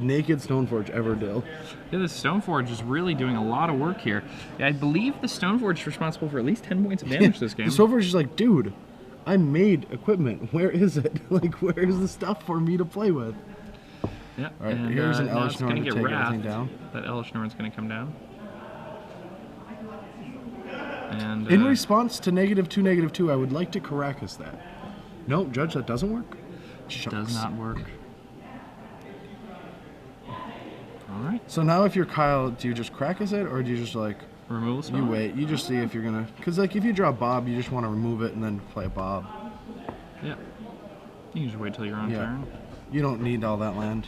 naked Stoneforge ever deal. Yeah, the Stoneforge is really doing a lot of work here. I believe the Stoneforge is responsible for at least 10 points of damage this game. The Stoneforge is like, dude, I made equipment. Where is it? Like, where is the stuff for me to play with? Yeah, all right, and here's an now it's going Elishnorn to to get take everything wrathed. down. That Elishnorn is going to come down. And in response to -2, -2, I would like to Caracas that. No, Judge, that doesn't work. Shucks. does not work. All right. So now if you're Kyle, do you just Caracas it, or do you just like... Removal spell? You wait. You just see if you're going to... Because like if you draw Bob, you just want to remove it and then play Bob. Yeah. You can just wait till you're on turn. You don't need all that land.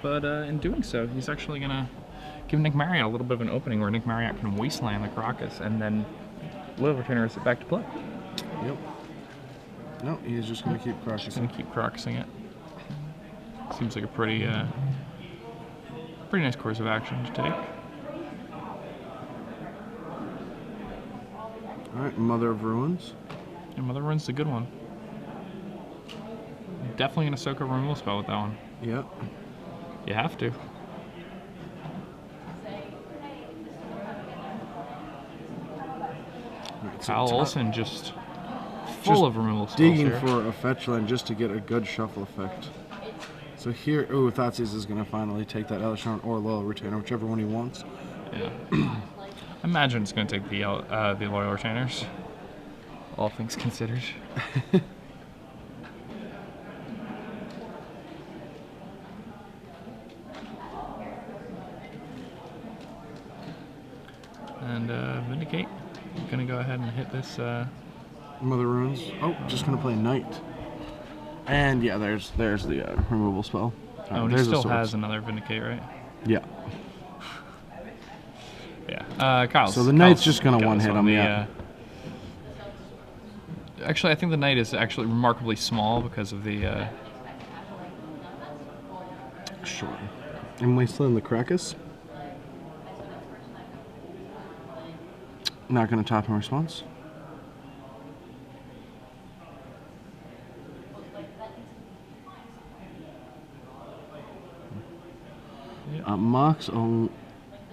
But in doing so, he's actually going to give Nick Marriott a little bit of an opening where Nick Marriott can Wasteland the Caracas and then Little Retainers it back to play. Yep. No, he's just going to keep Caracasing. Just going to keep Caracasing it. Seems like a pretty nice course of action to take. Alright, Mother of Ruins. And Mother of Ruins is a good one. Definitely going to soak a removal spell with that one. Yep. You have to. Right, so Kyle Olson just full of removal spells digging here. for a fetch land just to get a good shuffle effect. So here, ooh, Thoughtseize is going to finally take that Elishnorn or Loyal Retainer, whichever one he wants. Yeah. I imagine it's going to take the Loyal Retainers. All things considered. And Vindicate, gonna go ahead and hit this. Mother Runes. Oh, just gonna play Knight. And yeah, there's the removal spell. Oh, and he still has another Vindicate, right? Yeah. Yeah. Kyle's. So the Knight's just gonna one hit him. Yeah. Actually, I think the Knight is actually remarkably small because of the. Sure. And Wasteland the Caracas. Not going to top in response. Yep. Mox on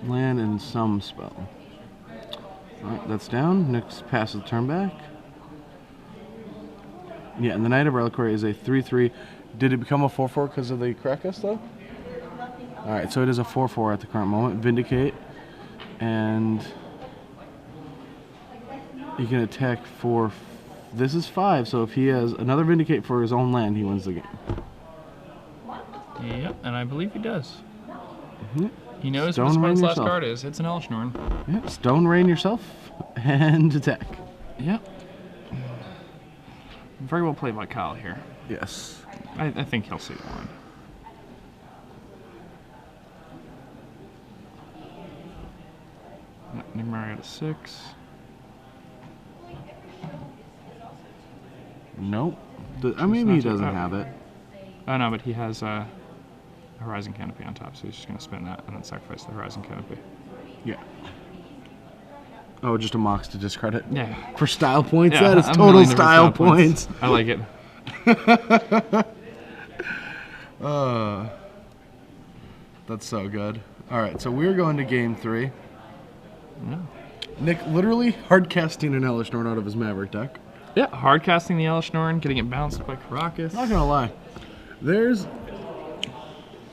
land and some spell. Alright, that's down. Next passes the turn back. Yeah, and the Knight of Reliquary is a 3/3. Did it become a 4/4 because of the Caracas though? Alright, so it is a 4/4 at the current moment. Vindicate. And he can attack for... This is 5, so if he has another Vindicate for his own land, he wins the game. Yep, and I believe he does. Mm-hmm. He knows Stone what his opponent's Rain last yourself. card is. It's an Elishnorn. Yep, Stone Rain yourself and attack. Yep. Very well played by Kyle here. Yes. I think he'll see the one. Nick Marriott at 6. Nope. Maybe he doesn't have it. Oh no, but he has a Horizon Canopy on top, so he's just gonna spin that and then sacrifice the Horizon Canopy. Yeah. Oh, just a Mox to discredit? Yeah. For style points? Yeah, That is I'm total million different style points. I like it. That's so good. All right, so we're going to game 3. Yeah. Nick literally hard casting an Elish Norn out of his Maverick deck. Yeah, hard casting the Elish Norn, getting it bounced by Caracas. Not gonna lie,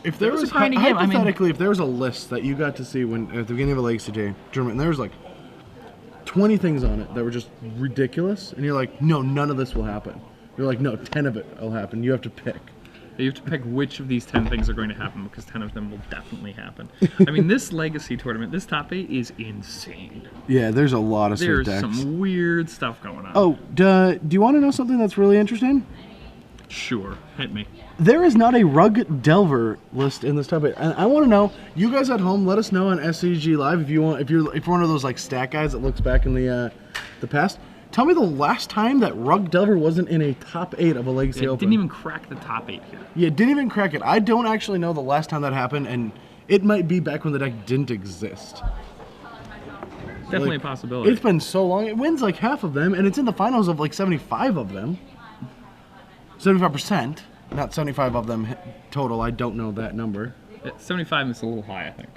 if there was a grindy game. hypothetically, if there was a list that you got to see when at the beginning of a Legacy Day tournament, and there was like 20 things on it that were just ridiculous, and you're like, no, none of this will happen. You're like, no, 10 of it will happen. You have to pick. You have to pick which of these 10 things are going to happen because 10 of them will definitely happen. I mean, this Legacy tournament, this top 8 is insane. Yeah, there's a lot of sweet There's decks. some weird stuff going on. Oh, do you want to know something that's really interesting? Sure, hit me. There is not a Rug Delver list in this top 8. And I want to know, you guys at home, let us know on SCG Live if you're one of those like stat guys that looks back in the past. Tell me the last time that Rug Delver wasn't in a top 8 of a Legacy Open. It didn't even crack the top 8 here. Yeah, didn't even crack it. I don't actually know the last time that happened, and it might be back when the deck didn't exist. Definitely a possibility. It's been so long. It wins like half of them, and it's in the finals of like 75 of them. 75%, not 75 of them total. I don't know that number. 75 is a little high, I think.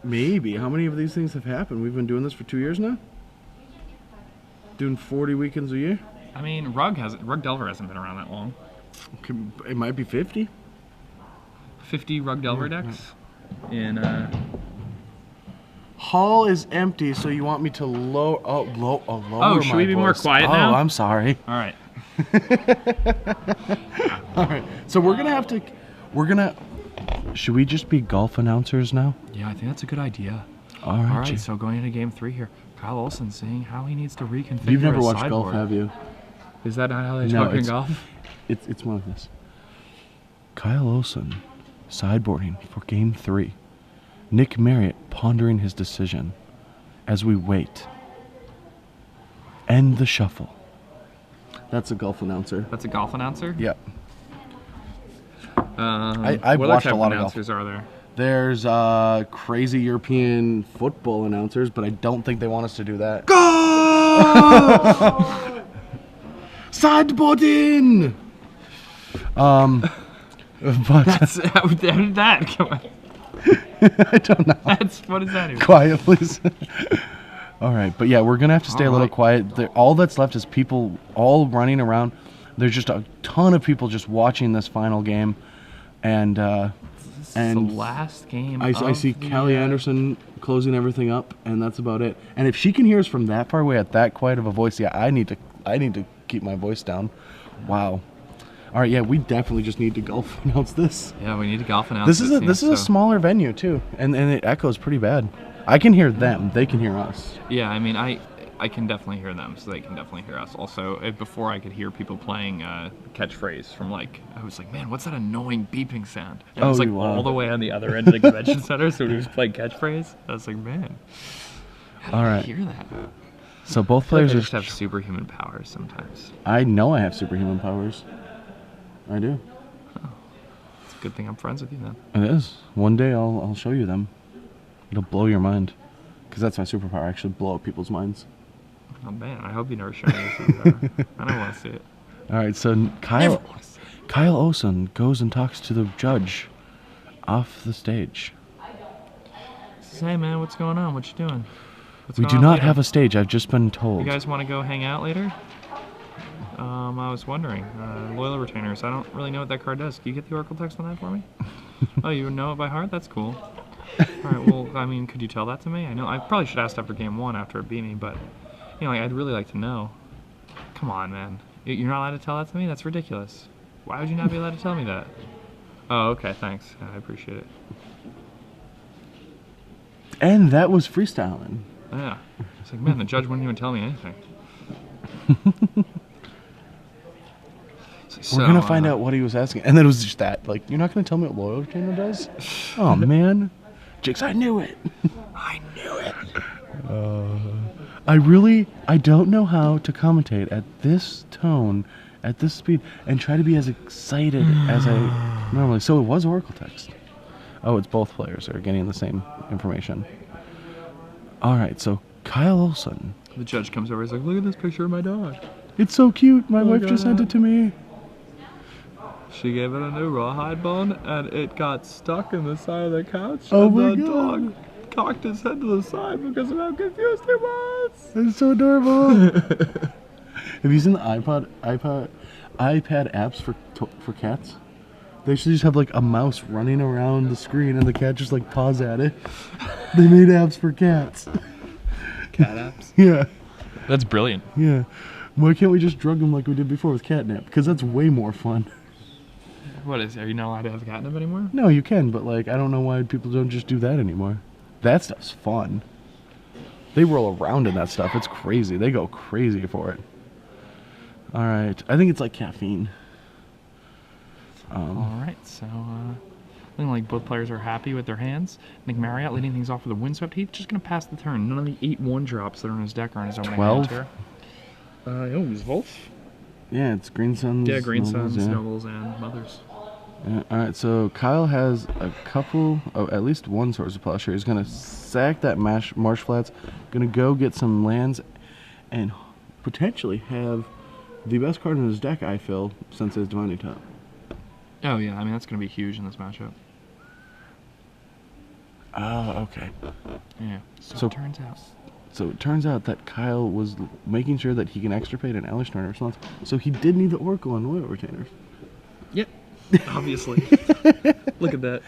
Maybe. How many of these things have happened? We've been doing this for 2 years now? Doing 40 weekends a year? I mean, Rug Delver hasn't been around that long. It might be 50. 50 Rug Delver decks in Hall is empty, so you want me to lower Oh, should my we be more voice. quiet now? Oh, I'm sorry. All right. All right. So should we just be golf announcers now? Yeah, I think that's a good idea. All right. All right, so going into game 3 here, Kyle Olson saying how he needs to reconfigure You've never his watched sideboard. golf, have you? Is that not how they No, talk in golf? It's more like this. Kyle Olson sideboarding for game 3. Nick Marriott pondering his decision as we wait. End the shuffle. That's a golf announcer. That's a golf announcer? Yep. I've watched a lot of golf. announcers are there? There's crazy European football announcers, but I don't think they want us to do that. Go! Sideboarding! But How did that come on? I don't know. What is that even? Quiet, please. All right, but yeah, we're gonna have to stay a little quiet. All that's left is people all running around. There's just a ton of people just watching this final game, and This is the last game. I see Callie Anderson closing everything up, and that's about it. And if she can hear us from that far away at that quiet of a voice, yeah, I need to keep my voice down. Wow. All right, yeah, we definitely just need to golf announce this. Yeah, we need to golf announce This is a smaller venue too, and it echoes pretty bad. I can hear them; they can hear us. Yeah, I mean, I can definitely hear them, so they can definitely hear us. Also, before I could hear people playing catchphrase from I was like, man, what's that annoying beeping sound? And it was all the way on the other end of the convention center, so we was playing catchphrase. I was like, man, all right, hear that? So both players just have superhuman powers sometimes. I know I have superhuman powers. I do. Oh, it's a good thing I'm friends with you then. It is. One day I'll show you them. It'll blow your mind, because that's my superpower. I actually blow up people's minds. Oh man, I hope you never show me your superpower. I don't want to see it. All right, so Kyle Olson goes and talks to the judge off the stage. Says, hey man, what's going on? What you doing? We do not have a stage. I've just been told. You guys want to go hang out later? I was wondering. Loyal Retainers. I don't really know what that card does. Can you get the Oracle text on that for me? Oh, you know it by heart? That's cool. All right. Well, I mean, could you tell that to me? I know I probably should ask after game 1 after it beat me, but I'd really like to know. Come on, man. You're not allowed to tell that to me? That's ridiculous. Why would you not be allowed to tell me that? Oh, okay. Thanks. I appreciate it. And that was freestyling. Yeah. It's like, man, the judge wouldn't even tell me anything. We're going to find out what he was asking. And then it was just that. Like, you're not going to tell me what Loyal Retainer does? Oh, man. Jigs, I knew it. I knew it. I don't know how to commentate at this tone, at this speed, and try to be as excited as I normally. So it was Oracle text. Oh, it's both players are getting the same information. All right, so Kyle Olson. The judge comes over. He's like, "Look at this picture of my dog. It's so cute. My wife just sent it to me. She gave it a new rawhide bone, and it got stuck in the side of the couch. Oh and my the God. dog cocked his head to the side because of how confused he was." It's so adorable. Have you seen the iPad apps for cats? They should just have like a mouse running around the screen and the cat just like paws at it. They made apps for cats. Cat apps. Yeah, That's brilliant. yeah. Why can't we just drug them like we did before with catnip? Because that's way more fun. What is? Are you not allowed to have catnip anymore? No, you can, but like I don't know why people don't just do that anymore. That stuff's fun. They roll around in that stuff. It's crazy. They go crazy for it. All right. I think it's like caffeine. All right, so looking like both players are happy with their hands. I think Marriott leading things off with a windswept. He's just going to pass the turn. None of the 8-1 drops that are on his deck are on his opening 12? hand here. It was Wolf. Yeah, it's Green Suns. Yeah, Green Nobles, Suns, yeah. Nobles, and Mothers. Yeah, all right, so Kyle has a couple, at least one source of plowshare. He's going to sack that marsh flats, going to go get some lands, and potentially have the best card in his deck, I feel, since his Divining Top. Oh, yeah, I mean, that's going to be huge in this matchup. Oh, okay. Yeah, so So- it turns out. So it turns out that Kyle was making sure that he can extirpate an Elish Turner response, so he did need the Oracle on Loyal Retainers. Yep, obviously. Look at that.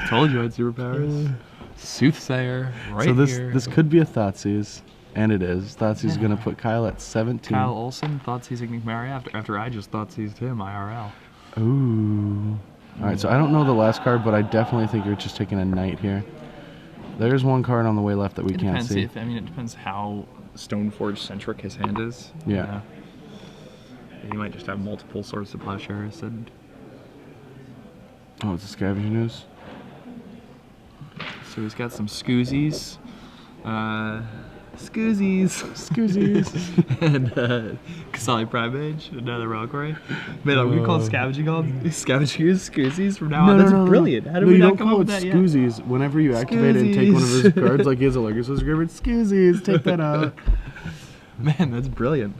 Told you I had superpowers. Soothsayer, right so here. this could be a Thoughtseize, and it is. Thoughtseize is going to put Kyle at 17. Kyle Olson thought seizing Marriott after I just thought seized him IRL. Ooh. All right, so I don't know the last card, but I definitely think you're just taking a knight here. There's one card on the way left that we It can't depends see. it depends how Stoneforge centric his hand is. Yeah. He might just have multiple swords of plowshares and Oh, it's a Scavenging News. so he's got some scoozies. Scoozies. And Kasali Prime Mage, another Reliquary. Man, are we call scavenging scoozies from now on? That's brilliant. How did we you not don't come call up it with that yet? Scoozies. Whenever you activate it and take one of his Scoozies. cards, like he has a Legacy Graveyard, Scoozies, take that out. Man, that's brilliant.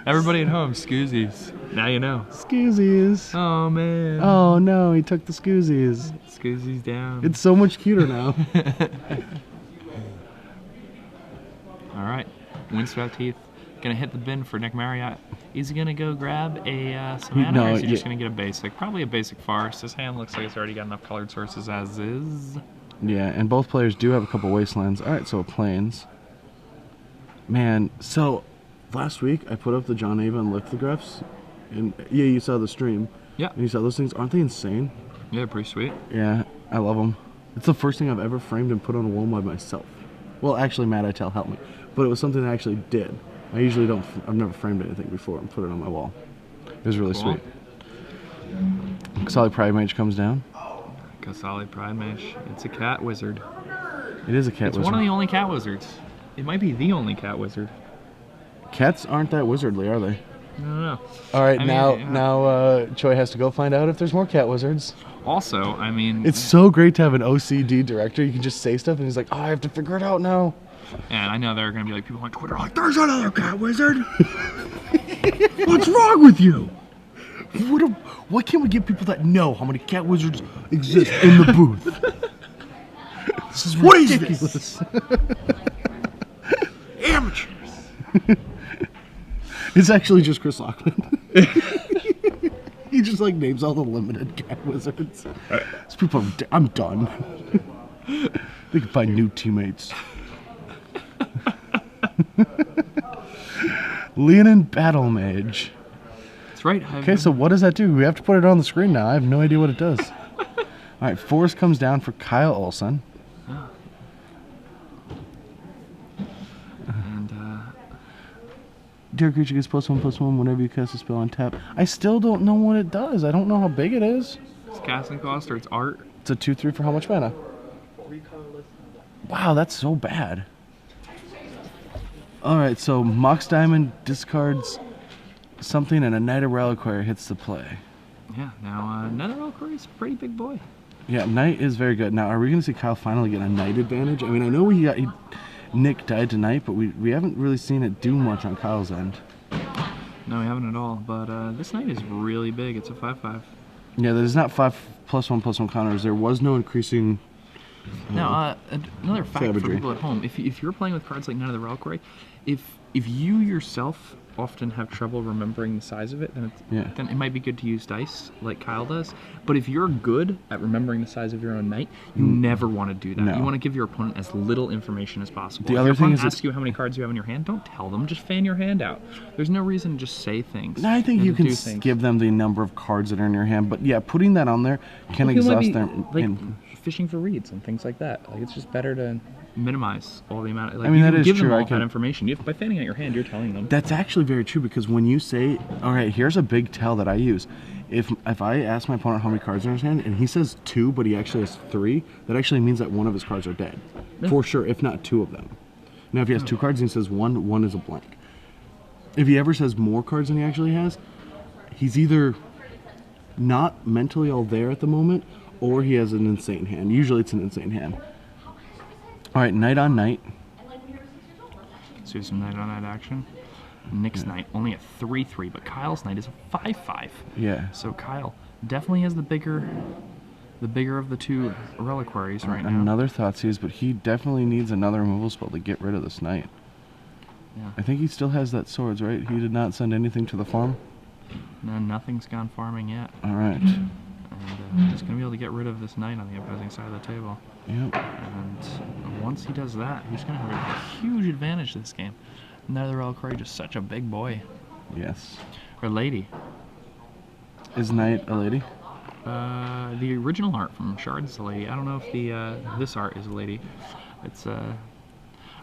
Everybody at home, scoozies. Now you know. Scoozies. Oh man. Oh no, he took the Scoozies. Scoozies down. It's so much cuter now. All right, Windswept Heath gonna hit the bin for Nick Marriott. Is he gonna go grab a some mana, No, or is he just yeah. gonna get a basic? Probably a basic farce. His hand looks like it's already got enough colored sources as is. Yeah, and both players do have a couple Wastelands. All right, so Plains. Man, so last week I put up the John Avon lithographs, and yeah, you saw the stream. Yeah. And you saw those things. Aren't they insane? Yeah, pretty sweet. Yeah, I love them. It's the first thing I've ever framed and put on a wall by myself. Well, actually, Matt Itel helped me, but it was something I actually did. I usually don't. I've never framed anything before and put it on my wall. It was really Cool. sweet. Solid Pride Mage comes down. Kasali Prime Mage. It's a cat wizard. It is a cat It's wizard. one of the only cat wizards. It might be the only cat wizard. Cats aren't that wizardly, are they? I don't know. All right, I mean, now yeah. Choi has to go find out if there's more cat wizards. Also, I mean, It's so great to have an OCD director. You can just say stuff, and he's like, "Oh, I have to figure it out now." and I know there are gonna be like people on Twitter like, "There's another cat wizard." What's wrong with you? Why can't we get people that know how many cat wizards exist in the booth? This is ridiculous. Amateurs. It's actually just Chris Lockman. He just like names all the limited cat wizards. These people, I'm done. They can find new teammates. Leonin Battle Mage. That's right. Okay, so what does that do? We have to put it on the screen now. I have no idea what it does. All right, Force comes down for Kyle Olson. And Dear creature gets +1/+1 whenever you cast a spell on tap. I still don't know what it does. I don't know how big it is. it's casting cost or it's art. It's a 2/3 for how much mana? Wow, that's so bad. All right, so Mox Diamond discards something, and a Knight of Reliquary hits the play. Yeah, now another Reliquary is a pretty big boy. Yeah, Knight is very good. Now, are we going to see Kyle finally get a Knight advantage? I mean, I know Nick died tonight, but we haven't really seen it do much on Kyle's end. No, we haven't at all. But this Knight is really big. It's a 5/5. Yeah, there's not 5+1/+1 counters. There was no increasing. Now, another fact savagery. for people at home: if you're playing with cards like Knight of the Reliquary, if you yourself often have trouble remembering the size of it, then it might be good to use dice like Kyle does. But if you're good at remembering the size of your own Knight, you never want to do that. No. You want to give your opponent as little information as possible. The if other your thing opponent is asks you how many cards you have in your hand, don't tell them. Just fan your hand out. There's no reason to just say things. I think and you to can do things. give them the number of cards that are in your hand, but yeah, putting that on there can People might exhaust be, them. like fishing for reads and things like that. Like it's just better to minimize all the amount. Like, I mean, you that can is give true. them I all that information. By fanning out your hand, you're telling them. That's actually very true, because when you say, all right, here's a big tell that I use. If I ask my opponent how many cards are in his hand and he says 2, but he actually has 3, that actually means that one of his cards are dead. Yeah. For sure, if not 2 of them. Now, if he has 2 cards and he says 1 is a blank. If he ever says more cards than he actually has, he's either not mentally all there at the moment, or he has an insane hand. Usually it's an insane hand. All right, Knight on Knight. Let's do some Knight on Knight action. Nick's Knight only a 3/3, but Kyle's Knight is a 5/5. Yeah. So Kyle definitely has the bigger of the two reliquaries right now. Another Thoughtseize, but he definitely needs another removal spell to get rid of this Knight. Yeah. I think he still has that swords, right? He did not send anything to the farm. No, nothing's gone farming yet. All right. And he's going to be able to get rid of this Knight on the opposing side of the table. Yep. And once he does that, he's going to have a huge advantage this game. Knight of the Reliquary, just such a big boy. Yes. Or lady. Is Knight a lady? The original art from Shards is a lady. I don't know if the this art is a lady. It's I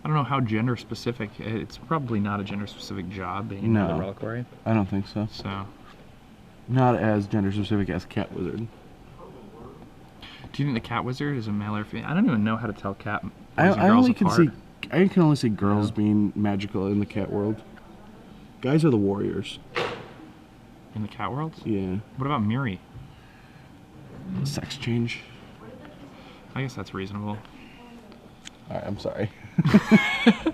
don't know how gender specific. It's probably not a gender specific job being No. the Reliquary. I don't think so. So, Not as gender specific as Cat Wizard. do you think the Cat Wizard is a male or female? I don't even know how to tell cat boys I and girls only can apart. I can only see girls being magical in the cat world. Guys are the warriors. In the cat world? Yeah. What about Miri? Sex change. I guess that's reasonable. All right, I'm sorry. I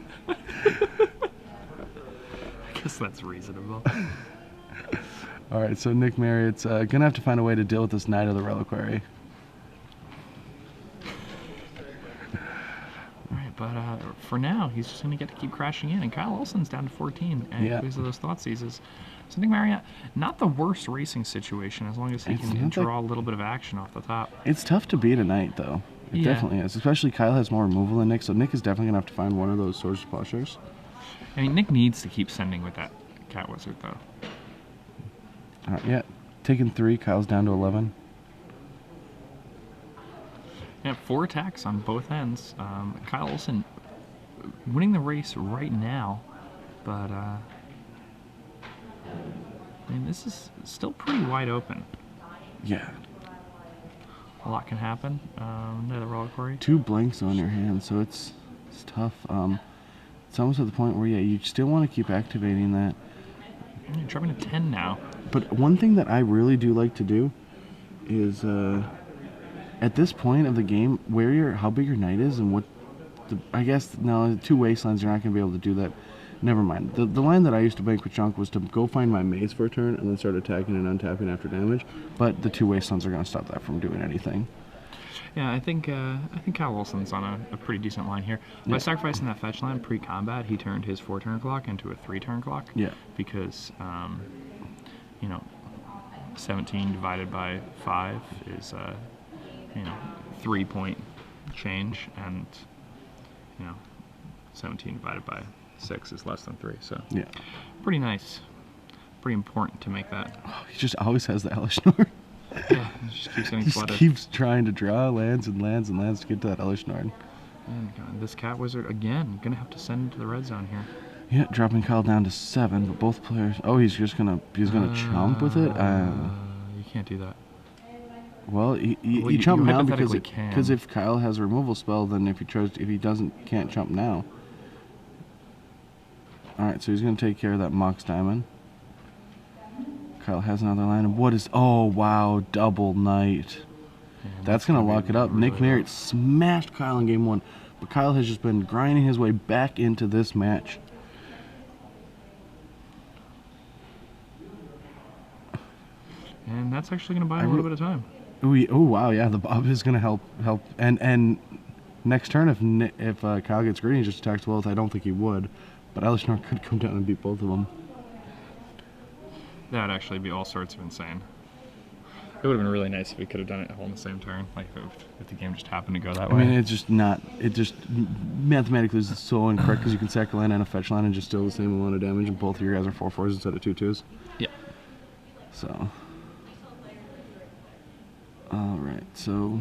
guess that's reasonable. All right, so Nick Marriott's gonna have to find a way to deal with this Knight of the Reliquary. Alright, but for now, he's just going to get to keep crashing in. And Kyle Olson's down to 14 because of those thought seizes. So Nick Marriott, not the worst racing situation as long as he can draw a little bit of action off the top. It's tough to beat a Knight, though. It definitely is. Especially Kyle has more removal than Nick, so Nick is definitely going to have to find one of those Swords of Plowshares. I mean, Nick needs to keep sending with that Cat Wizard, though. All right, yeah. Taking 3, Kyle's down to 11. Yeah, 4 attacks on both ends. Kyle Olson winning the race right now, but I mean, this is still pretty wide open. Yeah. A lot can happen. Another Reliquary. 2 blanks on your hand, so it's tough. It's almost at the point where, yeah, you still want to keep activating that. You're dropping to 10 now. But one thing that I really do like to do is, at this point of the game, how big your Knight is and what, I guess, no, 2 wastelands, you're not going to be able to do that. Never mind. The line that I used to bank with Chunk was to go find my maze for a turn and then start attacking and untapping after damage. But the 2 wastelands are going to stop that from doing anything. Yeah, I think Kyle Olson's on a pretty decent line here. By sacrificing that fetch land pre-combat, he turned his 4-turn clock into a 3-turn clock. Yeah. Because, 17 divided by 5 is, 3-point change, and 17 divided by 6 is less than 3. So Yeah. pretty nice, pretty important to make that. Oh, he just always has the Hellish Nord. Yeah, it just keeps getting He just flooded. keeps trying to draw lands and lands and lands to get to that Hellish Nord. And this Cat Wizard again gonna have to send into the red zone here. Yeah, dropping Kyle down to 7, but both players. Oh, he's gonna chomp with it. You can't do that. Well, Well, you you chump now hypothetically because can. if Kyle has a removal spell, then if he can't chump now. Alright, so he's going to take care of that Mox Diamond. Kyle has another land. And what is... Oh, wow. Double Knight. That's going to lock it up. Nick Marriott smashed Kyle in game 1. But Kyle has just been grinding his way back into this match. And that's actually going to buy a little bit of time. Oh, wow. Yeah, the Bob is going to help. And next turn, if Kyle gets greedy and just attacks Wealth, I don't think he would. But Elishnorn could come down and beat both of them. That would actually be all sorts of insane. It would have been really nice if we could have done it all in the same turn, like if the game just happened to go that way. I mean, it's just not. It just mathematically is so incorrect because you can sack a land and a fetch land and just deal the same amount of damage, and both of your guys are 4/4s instead of 2/2s. Yeah. So. All right. So.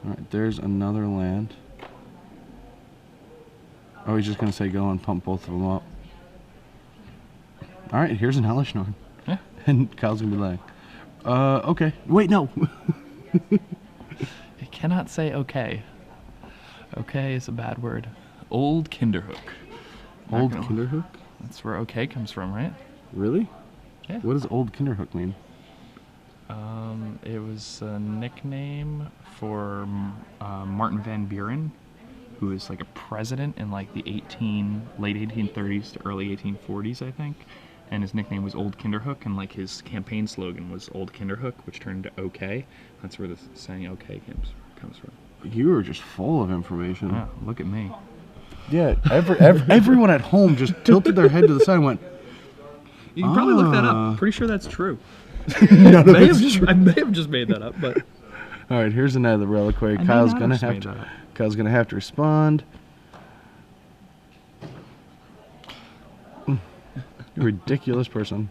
All right. There's another land. Oh, he's just gonna say go and pump both of them up. All right, here's an Elishnorn. Yeah. And Kyle's gonna be like, okay. Wait, no. You cannot say okay. Okay is a bad word. Old Kinderhook. Old Kinderhook? That's where okay comes from, right? Really? Yeah. What does Old Kinderhook mean? It was a nickname for Martin Van Buren, who was like a president in like the late 1830s to early 1840s, I think. And his nickname was Old Kinderhook, and like his campaign slogan was Old Kinderhook, which turned into OK. That's where the saying OK comes from. You were just full of information. Yeah, look at me. Yeah, everyone at home just tilted their head to the side and went, You can probably look that up. Pretty sure that's true. none of it's true. I may have just made that up, but All right, here's another reliquary. Kyle's gonna have to respond. You ridiculous person.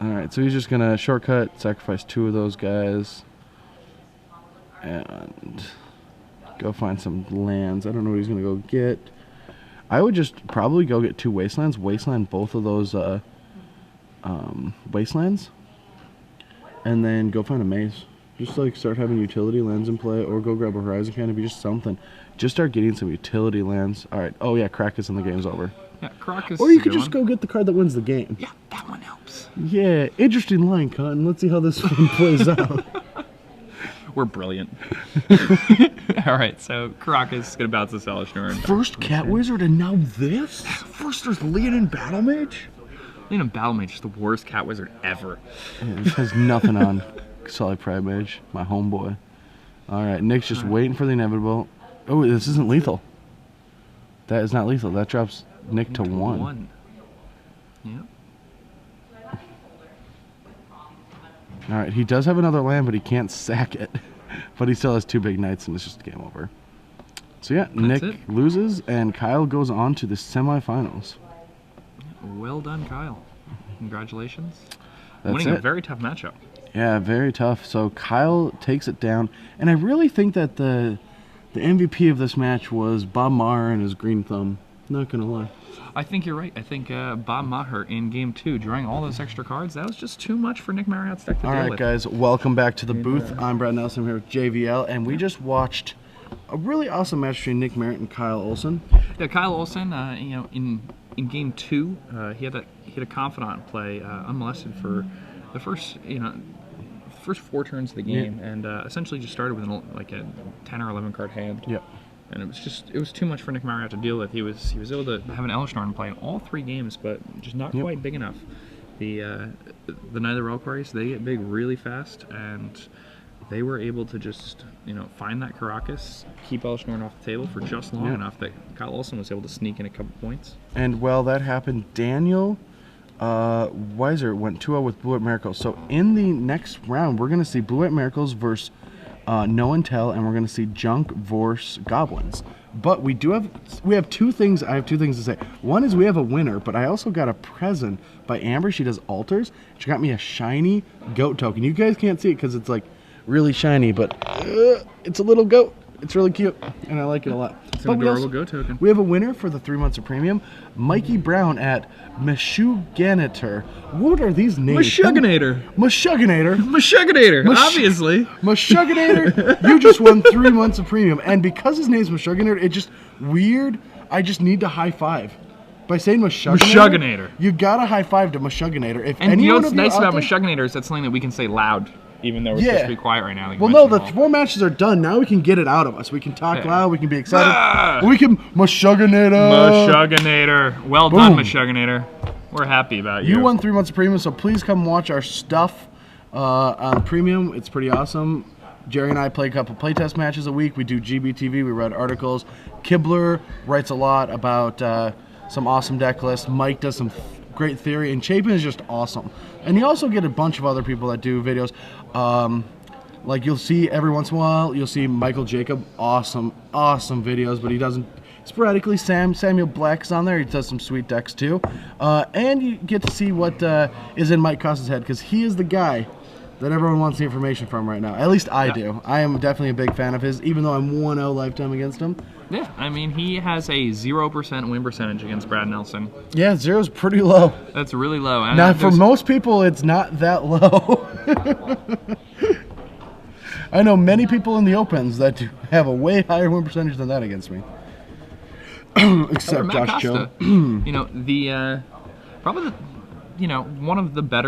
All right, so he's just gonna shortcut, sacrifice 2 of those guys, and go find some lands. I don't know what he's gonna go get. I would just probably go get 2 wastelands. Wasteland both of those wastelands, and then go find a maze. Just like start having utility lands in play, or go grab a Horizon Canopy, just something. Just start getting some utility lands. All right. Oh yeah, Krakus and the game's over. yeah, Caracas. Or you could just go get the card that wins the game. Yeah, that one helps. Yeah, interesting line, Cotton. Let's see how this one plays out. We're brilliant. All right, so Caracas is gonna bounce this Elishnorn. First Cat Wizard and now this? First there's Leonin Battle Mage? Leonin Battle Mage is the worst Cat Wizard ever. Yeah, this has nothing on Solid Pride Mage, my homeboy. Alright, Nick's just waiting for the inevitable. Oh, this isn't lethal. That is not lethal. That drops Nick to 1. Yep. Alright, he does have another land, but he can't sack it. But he still has 2 big knights, and it's just game over. So yeah, Nick loses, and Kyle goes on to the semifinals. Well done, Kyle. Congratulations. That's Winning it. a very tough matchup. Yeah, very tough. So Kyle takes it down, and I really think that the MVP of this match was Bob Maher and his green thumb. Not gonna lie. I think you're right. I think Bob Maher in Game 2, drawing all those extra cards, that was just too much for Nick Marriott's deck to deal with. All right, guys, welcome back to the booth. I'm Brad Nelson. I'm here with JVL, and we just watched a really awesome match between Nick Marriott and Kyle Olson. Yeah, Kyle Olson, you know, in Game 2, he had a confidant play unmolested for the first, first 4 turns of the game, and essentially just started with like a 10 or 11 card hand. Yep. And it was too much for Nick Marriott to deal with. He was able to have an Elishnorn play in all 3 games, but just not quite big enough. The Night of the Reliquaries, they get big really fast, and they were able to just find that Caracas, keep Elishnorn off the table for just long enough that Kyle Olson was able to sneak in a couple points. And while that happened, Daniel Weiser went 2-0 with Blue White Miracles. So in the next round, we're going to see Blue White Miracles versus No and Tell, and we're going to see Junk versus Goblins. But we have 2 things. I have 2 things to say. One is we have a winner, but I also got a present by Amber. She does altars. She got me a shiny goat token. You guys can't see it because it's like really shiny, but it's a little goat. It's really cute, and I like it a lot. It's an adorable Go token. We have a winner for the 3 months of premium, Mikey Brown at Meshugganator. What are these names? Meshugganator. Meshugganator. Meshugganator, obviously. Meshugganator, you just won 3 months of premium. And because his name's Meshugganator, it's just weird. I just need to high five. By saying Meshugganator, you gotta high five to Meshugganator. If and you know anyone what's of you nice out about there- Meshugganator is that's something that we can say loud, even though we're supposed to be quiet right now. Like well, no, the 4 matches are done. Now we can get it out of us. We can talk loud. We can be excited. We can Meshugganator. Meshugganator. Well done, Meshugganator. We're happy about you. You won 3 months of premium, so please come watch our stuff on premium. It's pretty awesome. Jerry and I play a couple playtest matches a week. We do GBTV. We read articles. Kibler writes a lot about some awesome deck lists. Mike does some great theory, and Chapin is just awesome. And you also get a bunch of other people that do videos. Like you'll see every once in a while, you'll see Michael Jacob, awesome videos, but he doesn't sporadically. Samuel Black's on there. He does some sweet decks too. And you get to see what is in Mike Costa's head, because he is the guy that everyone wants the information from right now. At least I do. I am definitely a big fan of his, even though I'm 1-0 lifetime against him. Yeah, I mean, he has a 0% win percentage against Brad Nelson. Yeah, 0's pretty low. That's really low. And Now, for most people, it's not that low. I know many people in the Opens that do have a way higher win percentage than that against me. Except Josh Joe. You know, probably one of the better